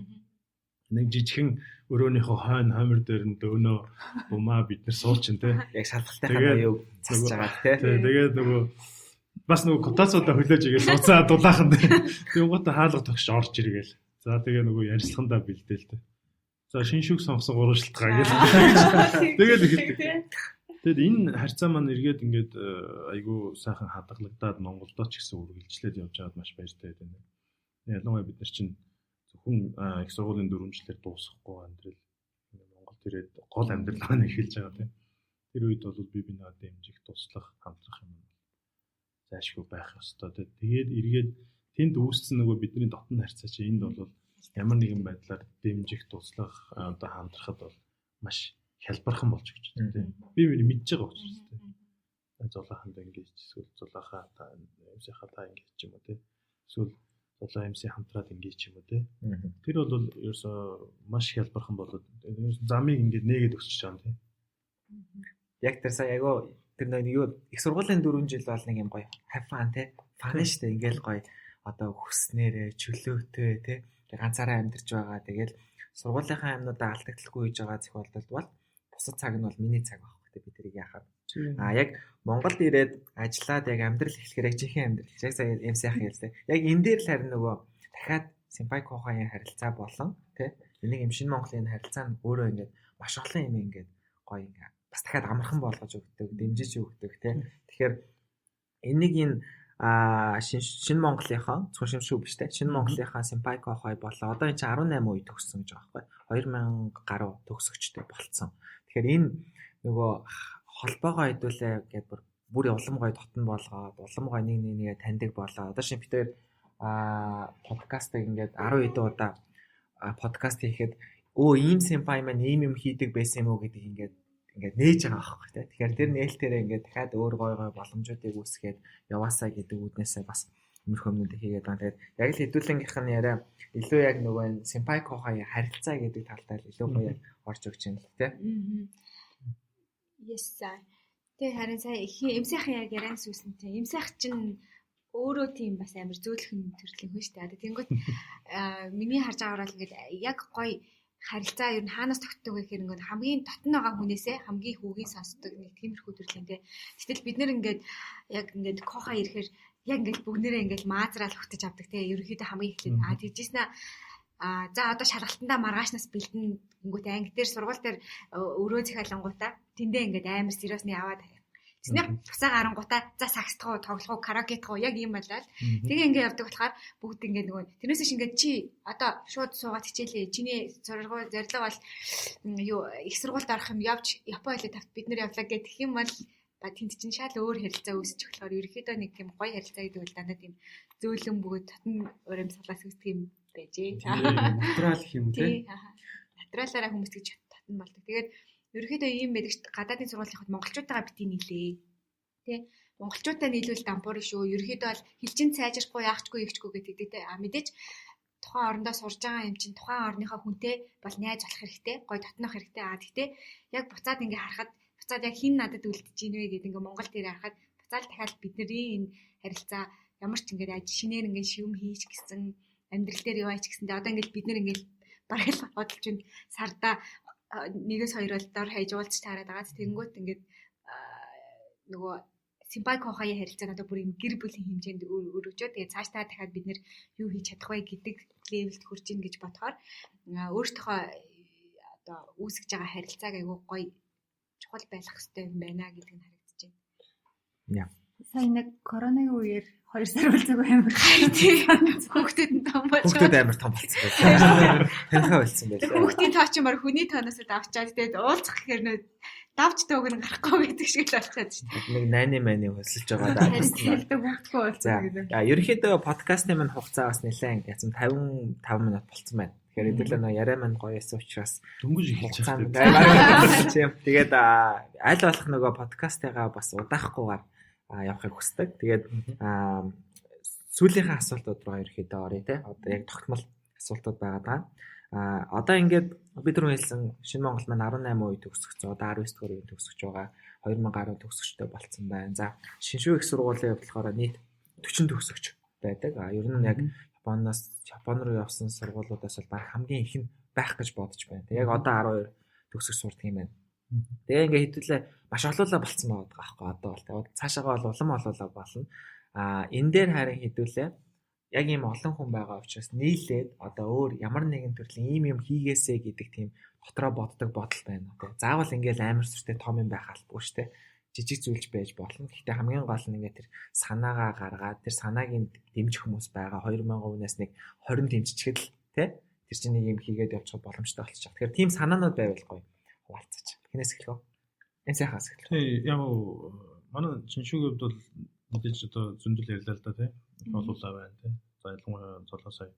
Нэг жижигхэн өрөөнийхөө хойно хомир дээр нь дөөнөө бумаа бид нар суучин тий. Яг шалгалтынхаа аюу засаж байгаа тий. Тэгээд нөгөө бас нөгөө котацуудаа хөлөөж игээл сууцаа дулаахан тий. Тэгээд гоотой хаалга тогш орж иргээл. За тэгээ нөгөө ярилцлагандаа бэлдээл тий. За шиншүүг сонгосон гурван шалтгаан гэж. Тэгээд ихэлдэг. Тэгэд энэ харьцаа маань эргээд ингээд айгүй сайхан хадгалагдаад Монголдо ч гэсэн үргэлжлээд явж байгаад маш баяртай байдаг. Ялангуяа бид нар чинь зөвхөн их сургуулийн 4 жилээр дуусахгүй амьдрал Монголд ирээд гол амьдрал маань эхэлж байгаа тийм. Тэр үед бол би бинаа дэмжих, туслах, хамтрах юм зайлшгүй байх ёстой. Тэгээд эргээд тэнд үүссэн нөгөө бидний дотн харьцаа чинь энд бол ямар нэгэн байдлаар дэмжих, туслах, одоо хамтрахад бол маш хялбархан болж өгч байна тийм. Би мэдж байгаа учраас тийм. Зулааханд ингэж эсвэл зулаахаа та эмсийнхаа та ингэж ч юм уу тийм. Эсвэл зулаа эмсийн хамтраад ингэж ч юм уу тийм. Тэр бол ерөөсөө маш хялбархан болоод замыг ингэж нээгээд өсч байгаа тийм. Яг тэр сая айгу тэр нэг юу их сургуулийн 4 жил бол нэг юм гоё хафан тий фан штэ ингээл гоё одоо хүснээрээ чөлөөтэй тий ганцаараа амьдарч байгаа. Тэгэл сургуулийнхаа юмнуудаа алдагдaltaгүй хийж байгаа зохиолдолд бол бусад цаг нь бол миний цаг байхгүй тий бид тэрийг яхаад. Яг Монголд ирээд ажиллаад яг амьдрал эхлэхээр яг жинхэнэ амьдрал. Яг сая юм сайхан ярьсан. Яг энэ дээр л харин нөгөө дахиад симпай кохагийн харилцаа болон тий энийг юм шинэ Монголын харилцаа нь өөрөө ингээд маш олон юм ингээд гоё ингээд бас дахиад амархан болгож өгдөг, дэмжиж өгдөг тий. Тэгэхээр энийг энэ шинэ Монголынхаа зөвхөн шүү биш тий. Шинэ Монголынхаа симпай кохай болоо. Одоо энэ чинь 18 үе төгссөн гэж байгаа байхгүй. 2000 гаруй төгсөгчтэй болцсон. Тэгэхээр энэ нөгөө холбоогоо хэдүүлээ гэдээ бүр улам гоё дотн болгоод улам гоё нэгээ таньдаг болоо. Одоо шинэ бид тэр подкастыг ингээд 10 хэдэн удаа подкаст хийхэд ийм симпай маань ийм юм хийдэг байсан юм уу гэдэг ингээд нээж байгаа байхгүй тий. Тэгэхээр тэр нээлтээрээ ингээд дахиад өөр гоё боломжуудыг үүсгээд яваасаа гэдэг үүднээсээ бас өмнөх өмнөд хийгээд байна. Тэгээд яг л хэдүүлэнгийнх нь яриа илүү яг нөгөө симпай кохай харилцаа гэдэг талдаа илүү гоё орж өгч юм л тий. Yes sir. Тэ харин сая эмсэхэн яг ярианс үснэтэй. Эмсэх чинь өөрөө тийм бас амар зөөлхөн төрлийн хүн шүү дээ. Тэнгүүт миний харж байгаагаар л ингээд яг гоё харилцаа ер нь хаанаас тогтдог вэ гэхээр ингээд хамгийн дотн байгаа хүнээсээ хамгийн хүүгийн сонсдог нэг тиймэрхүү төрлийн те. Гэтэл бид нэр ингээд яг ингээд коха ирэхээр яг ингээд бүгнээрээ ингээд маазраал хөтөж авдаг те. Ерөнхийдөө хамгийн эхлээд тэгжсэн за одоо шаргалтандаа маргаашнаас бэлдэн гингүүт анги дээр сургууль дээр өрөө захиалангуудаа тэндээ ингээд амар сериусны аваад тэснэ буцаа гарангуудаа за сакстгоо тоглох караокетгоо яг юм байлаа л тэгээ ингээд явдаг болохоор бүгд ингээд нөгөө тэрнээсээ ингээд чи одоо шууд суугаад хичээлээ чиний зорилго бол юу их сургуульд орох юм явж Япон хэлээ тавт бид нэр явлаа гэх юм бол тэнд чинь шал өөр харилцаа үүсэж болохоор ерөөхдөө нэг тийм гоё харилцаа гэдэг бол дандаа тийм зөөлөн бөгөөд татн өрөм салаас үүсдэг юм байжээ. Натурал гэх юм тий. Натуралаараа хүмүүс гэж татн болдог. Тэгээд ерөөхдөө ийм байдаг ч гадаадын сургуулийнхад монголчуудаа бити нийлээ. Тэ монголчуудаа нийлүүл дампуур шүү. Ерөөхдөө бол хэлжин сайжрахгүй яахчгүй ивчгүй гэдэг тэ. Мэдээж тухайн орондоо сурж байгаа юм чинь тухайн орныхоо хүнтэй бол найз болох хэрэгтэй. Гой татнах хэрэгтэй. Гэхдээ яг буцаад ингээ харахад буцаад яг хин надад үлдэж ийн вэ гэдэг ингээ Монгол дээр харахад буцаал дахиад бидний энэ харилцаа ямар ч ингээд шинээр ингээ шивэм хийж гисэн амьдрал дээр яваач гэсэндээ одоо ингээд бид нэр ингээд бараг бодолч юм сарда нэгээс хоёр бол дор хаяж уулзч таарад байгаа. Тэнгүүт ингээд нөгөө Симпай Кохаяа харилцаа одоо бүр юм гэр бүлийн хэмжээнд өргөжөө. Тэгээ цаашдаа дахиад бид нэр юу хийж чадах вэ гэдэг левелд хүрч ийн гэж бодохоор өөртөө одоо үүсгэж байгаа харилцааг айгүй гоё чухал байлгах хэрэгтэй юм байна гэдэг нь харагдаж байна. Сайн нэг коронавигийн үеэр 2 сар болцоогүй амар Хүүхдүүд нь том болж Хүүхдүүд амар том болсон байлаа. Танихаа болсон байлаа. Хүүхдийн тоо ч юмар хүний тооноос давчаад тэгээд уулзах гэхээр нөө давч дөг нь гарахгүй гэдэг шиг л болчиход шүү дээ. Нэг найны майны хөсөлж байгаа даа. хэлдэг бүгдгүй болцоо гэдэг. Ерөнхийдөө подкастын маань хугацаа бас нэлээд язм 55 минут болцсон байна. Тэгэхээр хэдүүлээ нөө яриа маань гоё эсэ учраас дөнгөж эхэлж байгаа. Тэгээд аль болох нөгөө подкастыгаа бас удаахгүйгээр явахыг хүсдэг. Тэгээд сүүлийнхээ асуултууд руу ерөөхдөө оръё те. Одоо яг тогтмол асуултууд байгаа даа. Одоо ингээд бид түрүү хэлсэн Шинэ Монгол маань 18 үе төгсгөж, одоо 19 дугаар үе төгсгөж байгаа. 2010 төгсгөжтэй болцсон байна. За шинжлэх их сургуулийн хувьд болохоор нийт 40 төгсгөж байдаг. Ер нь яг Япон руу явсан сургуулиудаас бол баг хамгийн их нь байх гэж бодож байна. Яг одоо 12 төгсгөж сурдаг юм байна. Тэгээ ингээ хэдүүлээ маш олоолаа болцсон байгаа байхгүй одоо бол. Тэгээ цаашаагаа бол улам олоолаа болно. Энэ дээр харин хэдүүлээ яг ийм олон хүн байгаа учраас нийлээд одоо өөр ямар нэгэн төрлийн ийм юм хийгээсэ гэдэг тийм дотроо боддог бодол байна. Тэгээ заавал ингээл амар сүртэй том юм байх албагүй шүү дээ. Жижиг зүйлж байж болно. Гэхдээ хамгийн гол нь ингээ тэр санаагаа гаргаад тэр санааг дэмжих хүмүүс байгаа 2000%-аас нэг 20 дэмжчихэд л тий тэр чинь нэг юм хийгээд явчих боломжтой болчих. Тэгэхээр тийм санаанууд байвал гоё хуваалцаж. Хинээс эхлэх вэ? Энэ сайхаас эхлэх. Тий яг манай шиншүүгийн хувьд бол мэдээж одоо зөндөл ярьлаа л да тий. Олуулаа байна тий. За ялангуяа золоо сая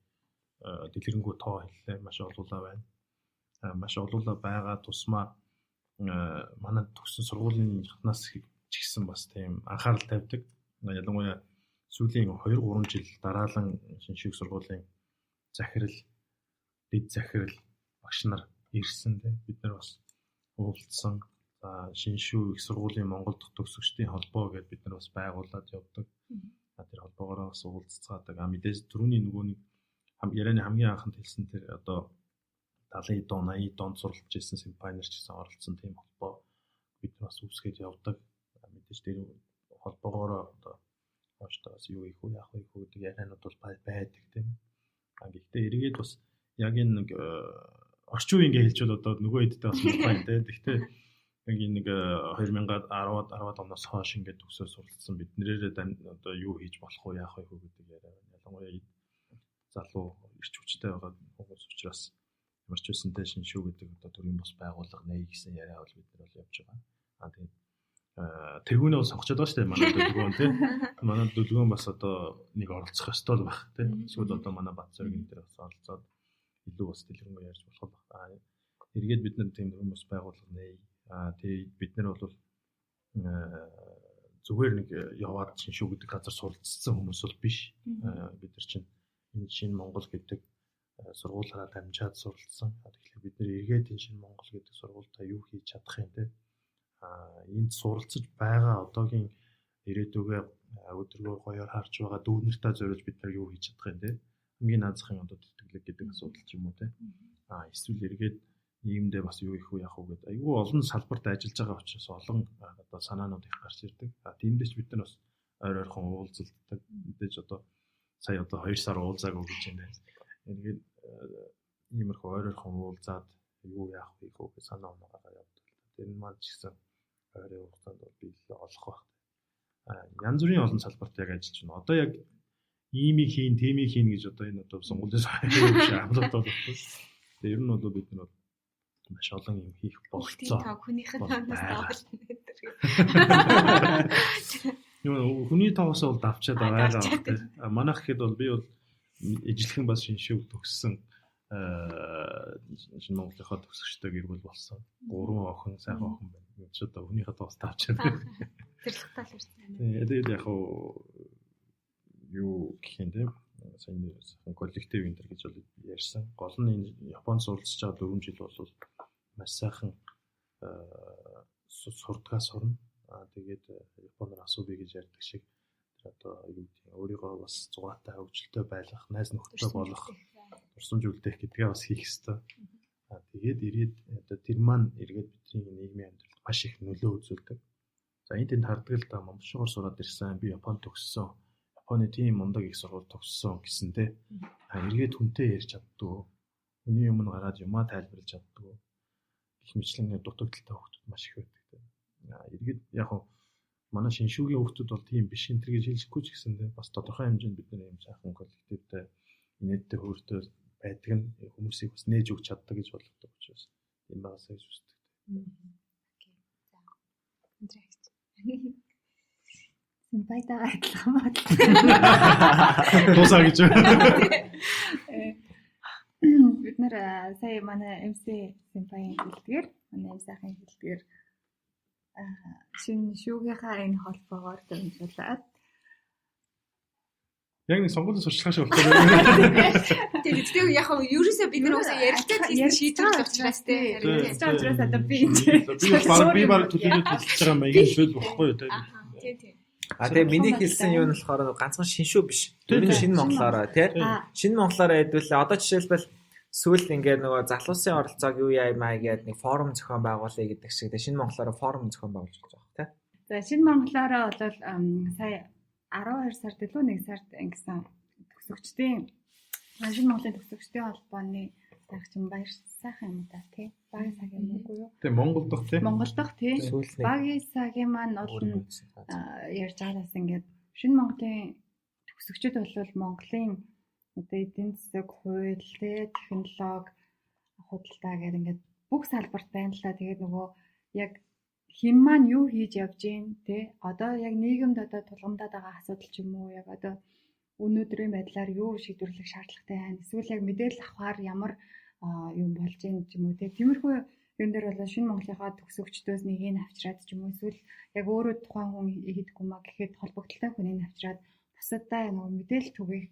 дэлгэрэнгүй тоо хэллээ маш олуулаа байна. Маш олуулаа байгаа тусмаа манай төгссөн сургуулийн хатнаас ч гэсэн бас тийм анхаарал тавьдаг. Ялангуяа сүүлийн 2-3 жил дараалан шинжлэх сургуулийн захирал, дэд захирал багш нар ирсэн дээ. Бид нар бас уулзсан. Шинжлэх их сургуулийн Монгол дахь төгсөгчдийн холбоо гэдээ бид нар бас байгуулад явдаг. Тэр холбоогоор бас уулзцаадаг. Мэдээж түрүүний нөгөө нэг ярианы хамгийн анхнд хэлсэн тэр одоо 70 дон 80 донд суралцж ирсэн симпайнер ч гэсэн оролцсон тийм холбоо бид нар бас үүсгэж явдаг. Мэдээж тэр холбоогоор одоо хоочтоос юу их уу яах вэ гэдэг ярианууд бол байдаг тийм. Гэхдээ эргээд бас яг энэ нэг орчин үеийн хэлж бол одоо нөгөө хэдтэй бас байна тийм. Гэхдээ яг энэ нэг 2010-ад оноос хойш ингээд төгсөө суралцсан бид нэрээ одоо юу хийж болох уу яах вэ гэдэг яриа байна. Ялангуяа залуу ирч хүчтэй байгаа хүмүүс учраас ямар ч үсэнтэй шиншүү гэдэг одоо төрийн бос байгууллага нэ гэсэн яриа бол бид нар бол явж байгаа. Тэгээд тэргүүнээ бол сонгочод байгаа шүү дээ манай дөлгөөн тийм. Манай дөлгөөн бас одоо нэг оролцох ёстой л байх тийм. Эсвэл одоо манай Батцоргийн дээр бас оролцоод илүү бас дэлгэрэнгүй ярьж болох байх. Эргээд бид нар тийм төрийн бос байгууллага нэ. Тэгээд бид нар бол зүгээр нэг яваад шиншүү гэдэг газар суралцсан хүмүүс бол биш. Бид нар чинь энэ Шинэ Монгол гэдэг сургуулаараа дамжаад суралцсан. Тэгэхээр бид нэр эргээд энэ Шинэ Монгол гэдэг сургуультаа юу хийж чадах юм те. Энд суралцж байгаа одоогийн ирээдүгээ өдрөгөө гоёор харж байгаа дүүнэртээ зориулж бид нар юу хийж чадах юм те. Хамгийн наазахын одоо тэтгэлэг гэдэг асуудал ч юм уу те. Эсвэл эргээд нийгэмдээ бас юу их уу яах уу гэдэг. Айгүй олон салбарт ажиллаж байгаа учраас олон одоо санаанууд их гарч ирдэг. Тиймдээ ч бид нар бас ойр ойрхон уулзалддаг. Мэдээж одоо сая одоо 2 сар уулзаагүй гэж байна. Ингээд иймэрхүү ойр ойрхон уулзаад юу яах вэ гэх санаа оногоо явдаг. Тэр нь маань ч гэсэн ойрын хугацаанд бол биелэл олох байх. Янз бүрийн олон салбарт яг ажиллаж байна. Одоо яг иймийг хийн, тиймийг хийн гэж одоо энэ одоо сонгуулиас хамлаад бол. Тэгээ ер нь бол бид нар маш олон юм хийх болцоо. Хүнийхэн танаас давална гэдэг. Юу хүний тоогоос бол давчаад байгаа. Манайх хэд бол би бол ижлэхэн бас шиншүү төгссөн Шинэ Монголынхаа төгсөгчтэй гэр бүл болсон. 3 охин, сайхан охин байна. Ч одоо хүнийхээ тоогоос давчаад. Тэрлэгтэй л ирсэн. Тэгээд яг юу гэх юм те сайн коллектив интер гэж бол ярьсан. Гол нь энэ Японд суралцж байгаа 4 жил бол маш сайхан сурдгаа сурна. Тэгээд Японоор асууя гэж ярьдаг шиг тэр одоо юу гэдэг өөрийгөө бас зугаатай хөгжилтэй байлгах, найз нөхдөд болох, турсамж үлдээх гэдгээ бас хийх ёстой. Тэгээд ирээд одоо тэр маань эргээд бидний нийгмийн амьдралд маш их нөлөө үзүүлдэг. За энэ тэнд хардаг л да Монголшоор сураад ирсэн. Би Японд төгссөн. Японы тийм мундаг их сургууль төгссөн гэсэн те. Эргээд хүнтэй ярьж чаддгүй. Хүний өмнө гараад юмаа тайлбарлаж чаддгүй. Гэх мэтлэн дутагдaltaй хүмүүс маш их байдаг те. Эргээд яг нь манай шиншүүгийн хүмүүс бол тийм биш энэ гэж хэлэхгүй ч гэсэн те. Бас тодорхой хэмжээнд бид нар юм сайхан коллективтэй инээдтэй хөртөө байдаг нь хүмүүсийг бас нээж өгч чаддаг гэж болгодог учраас юм байгаасаа гэж үздэг. Окей. За. Симпайтайгаа адилхан бат. Тусаа гэж. Бид нэр сая манай MC симпайгийн хэлдгээр, манай MC-ийн хэлдгээр шинэ шүүгийнхаа энэ холбоогоор дамжуулаад Яг нэг сонгуулийн сурчлагын шиг болчихсон. Тэгээд яг нь ерөөсөө бид нар уусаа ярилцаад хийсэн шийдвэр учраас те. учраас одоо би Би баг төлөвлөж хэлж байгаа маягийн шийдэл болохгүй юу те. Тийм. Тэгээ миний хэлсэн юм нь болохоор ганцхан шиншүү биш. Тэр шинэ монголоор тий. Шинэ монголоор хэдвэл одоо жишээлбэл сүүл ингээд нөгөө залуусын оролцоог юу яаймаа гэдэг нэг форум зохион байгуулъя гэдэг шиг тий. Шинэ монголоор форум зохион байгуулж байгаа тий. За шинэ монголоор бол сая 12 сард илүү 1 сард ингэсэн төгсөгчдийн шинэ монголын төгсөгчдийн холбооны тагчин баяр сайхан юм да тий. Багийн цаг юм уу юу? Тэг Монгол дахь тий. Монгол дахь тий. Багийн цагийн маань бол ярьж байгаас ингээд шинэ монголын төгсөгчд бол Монголын одоо эдийн засаг, хууль, технологи, худалдаа гэх ингээд бүх салбарт байна л та. Тэгээд нөгөө яг хэн маань юу хийж явж гин те одоо яг нийгэмд одоо тулгамдаад байгаа асуудал ч юм уу яг одоо өнөөдрийн байдлаар юу шийдвэрлэх шаардлагатай байна эсвэл яг мэдээлэл авахар ямар юм болж гин ч юм уу те тиймэрхүү юм дээр бол шинэ монголынхаа төгсөгчдөөс нэгийг авчираад ч юм уу эсвэл яг өөрөө тухайн хүн хийдэггүй маа гэхэд холбогдолтой хүнийг авчираад бусадаа нөгөө мэдээлэл түгээх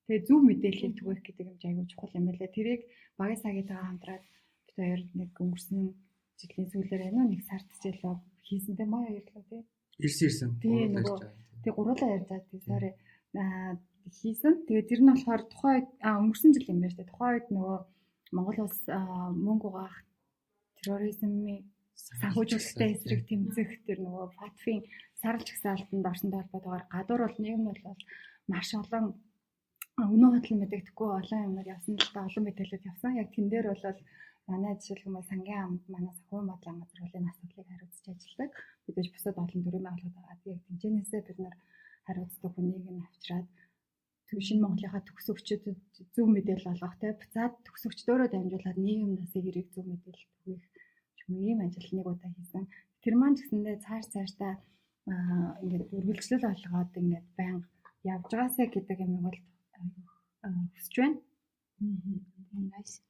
те зөв мэдээлэл түгээх гэдэг юм айгүй чухал юм байлаа. Тэрийг багийн цагийнхаа хамтраад бид хоёр нэг өнгөрсөн жилийн сүүлээр байна уу нэг сард жишээлбэл хийсэнтэй маа ярьлаа тий. Ирсэн. Тэг гуруулаа ярьж байгаа тий сараа хийсэн. Тэгээд тэр нь болохоор тухайн өнгөрсөн жил юм байна шүү дээ. Тухайн үед нөгөө Монгол улс мөнгө угаах терроризмын санхүүжүүлэлттэй эсрэг тэмцэх тэр нөгөө ФАТФ-ийн сарлж гисаалтанд орсонтой холбоотойгоор гадуур бол нийгэм бол маш олон өнөө хөдөл мэдэгдэхгүй олон юмнууд явсан л та олон мэдээлэлд явсан. Яг тэн дээр бол манай жишээлбэл сангийн амд манай санхүү бодлогын газар хуулийн асуудлыг хариуцж ажилладаг. Бидэж бусад олон төрлийн байгууллагууд байгаа. Яг тэмцэнээсээ бид нар хариуцдаг хүнийг нь авчираад шинэ монголынхаа төгсөгчдөд зөв мэдээлэл олгох те буцаад төгсөгчдөөрөө дамжуулаад нийгэмнээс хэрэг зөв мэдээлэл түгэх юм ийм ажил нэг удаа хийсэн. Тэр маань ч гэсэндээ цаашдаа ингээд үргэлжлэл олгоод ингээд байнга явж байгаасаа гэдэг юм бол хүсэж байна. Nice.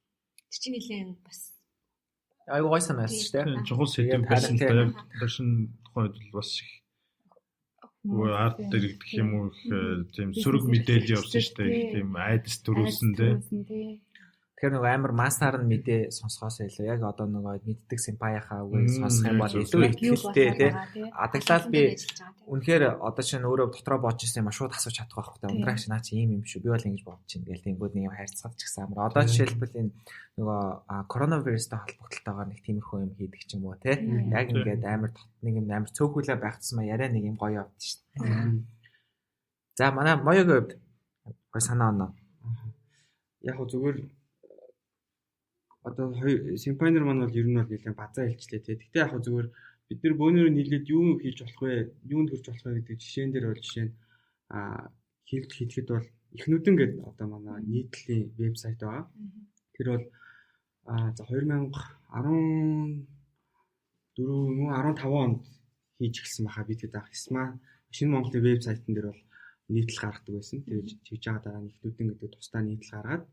Тэр чинь нэлээд бас айгуу гой санаас шүү дээ. Чухал сэдв байсан л да яг тэршин тухайд бол бас их арт дээр гэх юм уу тийм сөрөг мэдээлэл явсан шүү дээ. Тийм айдас төрүүлсэн дээ. Тэгэхээр нөгөө амар масаар нь мэдээ сонсохоос илүү яг одоо нөгөө мэддэг симпаяхаа үгийг сонсох юм бол илүү ихтэй тий. Адаглал би үнэхээр одоо чинь өөрөө дотроо бодож ирсэн юм а шууд асууж чадах байхгүй та. Ундраач наа чи ийм юм шүү. Би бол ингэж бодож чинь гээл тэнгууд нэг юм хайрцагч гэсэн амар. Одоо жишээлбэл энэ нөгөө коронавирустай холбогдлолтойгоор нэг тиймэрхүү юм хийдэг ч юм уу тий. Яг ингээд амар нэг юм амар цөөхүүлээ байхцсан ма яриа нэг юм гоё явд шүү дээ. За манай моёгийн хувьд гой санаа оноо. Яг го зүгээр одоо симпайнер маань бол ер нь бол нэлээд базаа хэлчлээ тий. Гэтэ яг зүгээр бид нар бөөнөрөө нийлээд юу хийж болох вэ? Юунд хүрч болох вэ гэдэг жишээн дээр бол жишээ нь хэлэхэд бол эхнүүдэн гэдэг одоо манай нийтлэлийн вебсайт байгаа. Тэр бол за 2014 15 онд хийж эхэлсэн байхаа бид хэд ахсмаа шинэ Монголын вебсайтн дээр бол нийтлэл гаргадаг байсан. Тэгээд хийж байгаа дараа эхнүүдэн гэдэг тусдаа нийтлэл гаргаад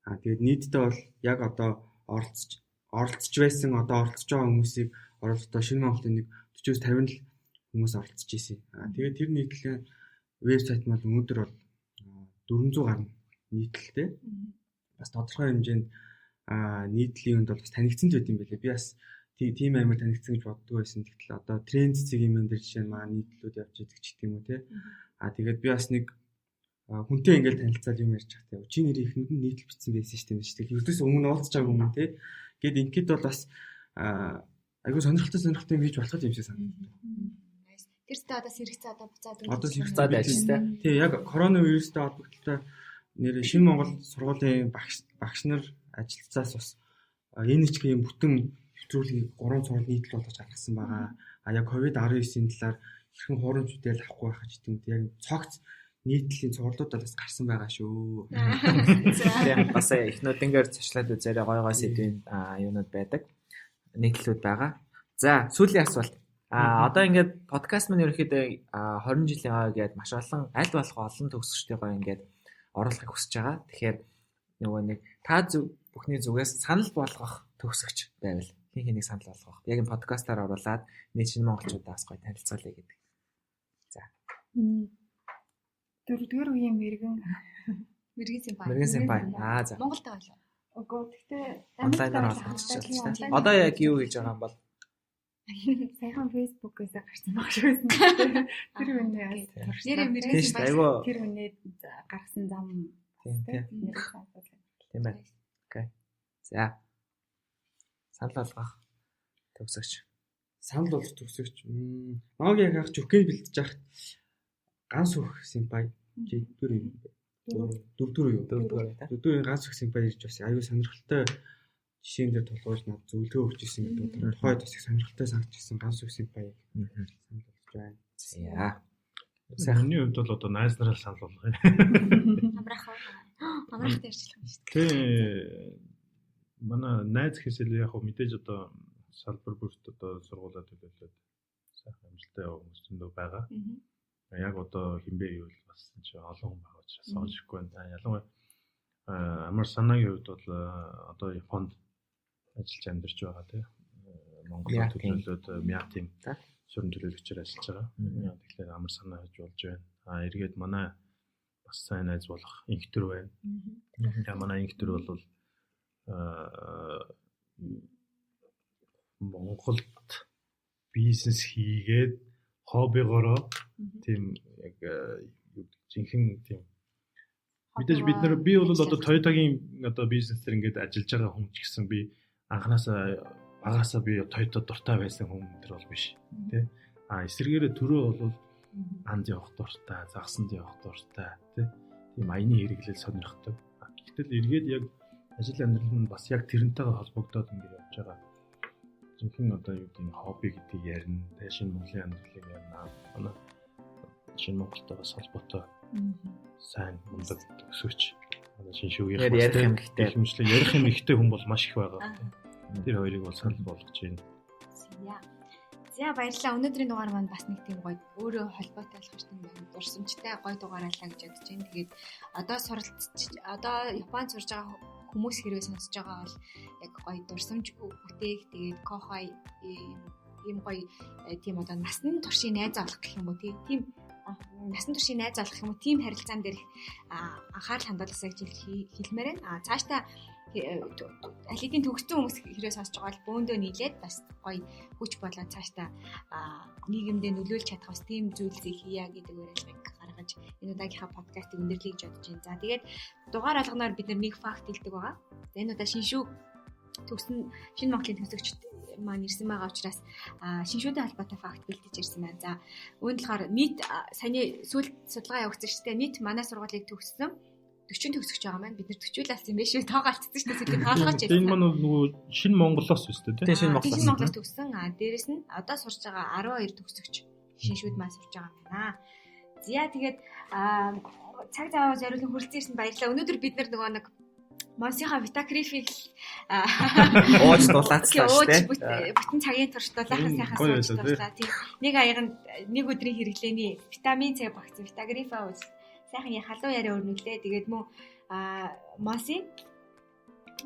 тэгээд нийтдээ бол яг одоо оролцож байсан одоо оролцож байгаа хүмүүсийг оролцоо шинэ Монголын нэг 40-50 л хүмүүс оролцож ирсэн. Тэгээд тэр нийтлэлийн вебсайт маань өнөөдөр бол 400 гаруй нийтлэлтэй. Бас тодорхой хэмжээнд нийтлэлийн үнд бол бас танигдсан байт юм байлээ. Би бас тийм амар танигдсан гэж боддог байсан. Тэгтэл одоо тренд цэгийн мен дээр жишээ нь маа нийтлэлүүд явж идэг ч гэх юм уу те. Тэгээд би бас нэг хүнтэй ингээл танилцаад юм ярьж байгаа те. Чи нэр ихнүүд нь нийтлэл бичсэн байсан шүү дээ. Ердөөс өмнө уулзч байгаа юм те. Гэт ингээд бол бас айгуу сонирхолтой юм хийж болох юм шиг санагдав. Тэр зүйтэй одоо сэрэгцээ одоо буцаад Одоо Буцаад ажилластай. тий яг коронавирустай холбогдолтой нэр шинэ Монгол сургуулийн багш нар ажиллацаас бас NHK-ийн бүтэн нэвтрүүлгийг 3 цуврал нийтлэл болгож гаргасан байгаа. А яг COVID-19-ийн талаар хэрхэн хуурамч мэдээлэл авахгүй байх гэдэг юм. Яг цогц нийтлэлийн цувралуудад бас гарсан байгаа шүү. Тийм бас эхнүүдээр зочлоод үзээрэй гой гой сэдвийн юунууд байдаг. Нийтлэлүүд байгаа. За, сүүлийн асуулт. Одоо ингээд подкаст маань ерөөхдөө 20 жилийн хойд гээд маш олон аль болох олон төгсөгчдийнхөө ингээд оруулахыг хүсэж байгаа. Тэгэхээр нөгөө нэг та бүхний зүгээс санал болгох төгсөгч байвал хин хэнийг санал болгох. Яг энэ подкастаар оруулаад нэг шинэ монголчуудаас гоё танилцуулъя гэдэг. За. Дөрөвдүгээр үеийн мэрэгэн Симпай. За. Монголд байгаа лөө. Үгүй гэхдээ Онлайнаар олгогдчихсан шүү дээ. Одоо яг юу хийж байгаа юм бол саяхан Facebook-ээс гарсан баг шүүсэн. Тэр үнэ Нэр мэрэгэн Симпай. тэр үнэ гаргасан зам тийм байна. Окей. За. Санал болгох төгсөгч. Санал болгох төгсөгч. Ноог яг ах жүкэнд бэлтэж яхад ганц өөх Симпай дөрөвдүгээр ганц өөх Симпай ирж бас аюу сонирхолтой жишээн дээр тулгуурлаж над зөвлөгөө өгч ирсэн гэдэг. Тухайд бас их сонирхолтой санагдчихсан ганц өөх Симпай санал болгож байна. За. Сайхны хувьд бол одоо найз нараа санал болгоё. Амрахтай ярьж байгаа юм шүү дээ. Тэ манай найз гэхээсээ яг мэдээж одоо салбар бүрт одоо сургуулаад төлөвлөд сайхан амжилттай явах хүмүүс зөндөө байгаа. Яг одоо хинбэ гэвэл бас чи олон хүн байгаа учраас оожихгүй байна. Ялангуяа амар санаагийн хувьд бол одоо Японд ажиллаж амьдарч байгаа тийм Монголд төлөвлөд мяа тим сурам төлөөлөгчөөр ажиллаж байгаа. Тэгэхээр амар санаа хийж болж байна. Эргээд манай бас сайн найз болох инхтэр байна. Манай инхтэр бол Монголд бизнес хийгээд хоббигоороо тийм яг жинхэнэ тийм мэдээж би бол одоо Toyota-гийн одоо бизнесээр ингээд ажиллаж байгаа хүн ч гэсэн би анханасаа багасаа би Toyota дуртай байсан хүн тэр бол биш тий. Эсвэргээрээ төрөө бол анд явах дуртай, загсанд явах дуртай тий. Тийм аяны хэрэглэл сонирхдаг. Гэтэл эргээд яг ажил амьдрал нь бас яг тэрнтэйгээ холбогдоод ингээд явж байгаа. Зөвхөн одоо юу гэдэг нь хобби гэдэг ярина. Тэгээ шинэ Монголын амьдралыг ярина. Манай шинэ Монголтой бас холбоотой сайн мундаг төгсөж манай шинэ шүүгийн ярих юм ихтэй хэмжлэг ярих юм ихтэй хүн бол маш их байгаа. Тэр хоёрыг бол санал болгож байна. За баярлалаа. Өнөөдрийн дугаар маань бас нэг тийм гоё өөрөө холбоотой болох юм байна. Дурсамжтай гоё дугаарлаа гэж бодож байна. Тэгээд одоо Японд сурж байгаа хүмүүс хэрвээ сонсож байгаа бол яг гоё дурсамж бүтээх тэгээд кохай ийм гоё тийм одоо насны туршийн найз олох гэх юм уу тийм насны туршийн найз олох юм уу тийм харилцаан дээр анхаарал хандуулсаа гэж хэлмээр байна. Цаашдаа алидийн төгссөн хүмүүс хэрвээ сонсож байгаа бол бөөндөө нийлээд бас гоё хүч болоод цаашдаа нийгэмдээ нөлөөлж чадах бас тийм зүйлсийг хийя гэдэг уриалгыг гаргаж энэ удаагийнхаа подкастыг өндөрлөе гэж бодож байна. За тэгээд дугаар алганаар бид нэг факт хэлдэг байгаа. За энэ удаа шинэ Монголын төгсөгчд маань ирсэн байгаа учраас шинжүүтэй холбоотой факт бэлдэж ирсэн байна. За үүнд болохоор нийт саяны сүүлд судалгаа явагдсан шүү дээ. Нийт манай сургуулийг төгссөн 40 төгсөгч байгаа маань бид нар 40 лаас юм биш үү? Тоо галцсан шүү дээ. Тэгээд тоолгооч ярьсан. Энэ маань нөгөө шинэ Монголоос шүү дээ. Тийм шинэ Монголоос төгссөн. Дээрэс нь одоо сурж байгаа 12 төгсөгч шинжүүд маань сурж байгаа юм байна. За тэгээд цаг зав зориулсан хүрэлцэн ирсэнд баярлалаа. Өнөөдөр бид нар нөгөө нэг Монсийнхаа Витакрифиг ууж дулаацлаа шүү дээ. Бүтэн цагийн турш дулаахан сайхан сууж дурлаа. Тийм нэг аяганд нэг өдрийн хэрэглээний витамин С багц Витакрифа ууж сайхан халуун яриа өрнүүлээ. Тэгээд мөн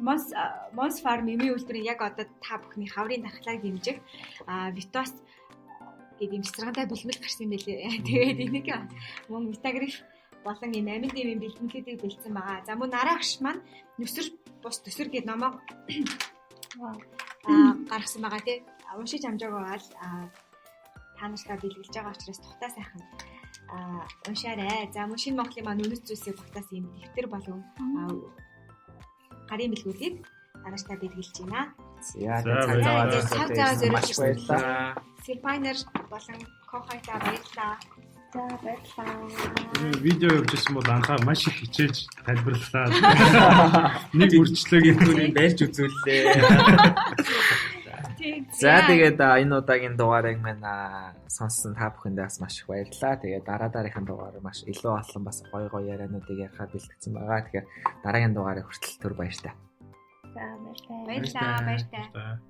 Монс фарм эмийн үйлдвэрийн яг одоо та бүхний хаврын дархлааг дэмжих Витос гэдэг юм цэцэргантай бэлмэл гарсан юм байлээ. Тэгээд энийг мөн Витакриф болон энэ амин дэмийн бэлтгэлүүдийг бэлдсэн байгаа. За мөн нараа агш маань нүсэр бус төсөр гэдэг номоо гаргасан байгаа тий. Уншиж амжаагүй бол та нартай бэлгэлж байгаа учраас тухтай сайхан уншаарай. За мөн шинэ Монголын маань үнэт зүйлсийг багтаасан юм дэвтэр болон гарын бэлгүүдийг та нартай бэлгэлж байна. Яа За, цаг баярлалаа. зав Цаг зав зориулж маш баярлалаа. За Сипайнер болон Кохайта баярлалаа. За баярлалаа. Видео явуулж ирсэн бол анхаа маш их хичээж тайлбарлалаа. Нэг үрчлөөг түрийн байрч үзүүллээ. За тэгээд энэ удаагийн дугаарыг маань сонссон та бүхэндээ бас маш их баярлалаа. Тэгээд дараагийн дугаар маш илүү олон бас гоё гоё яриануудыг ярихаар бэлтгэсэн байгаа. Тэгэхээр дараагийн дугаарыг хүртэл түр баярлалаа. За баярлалаа. Баярлалаа. За.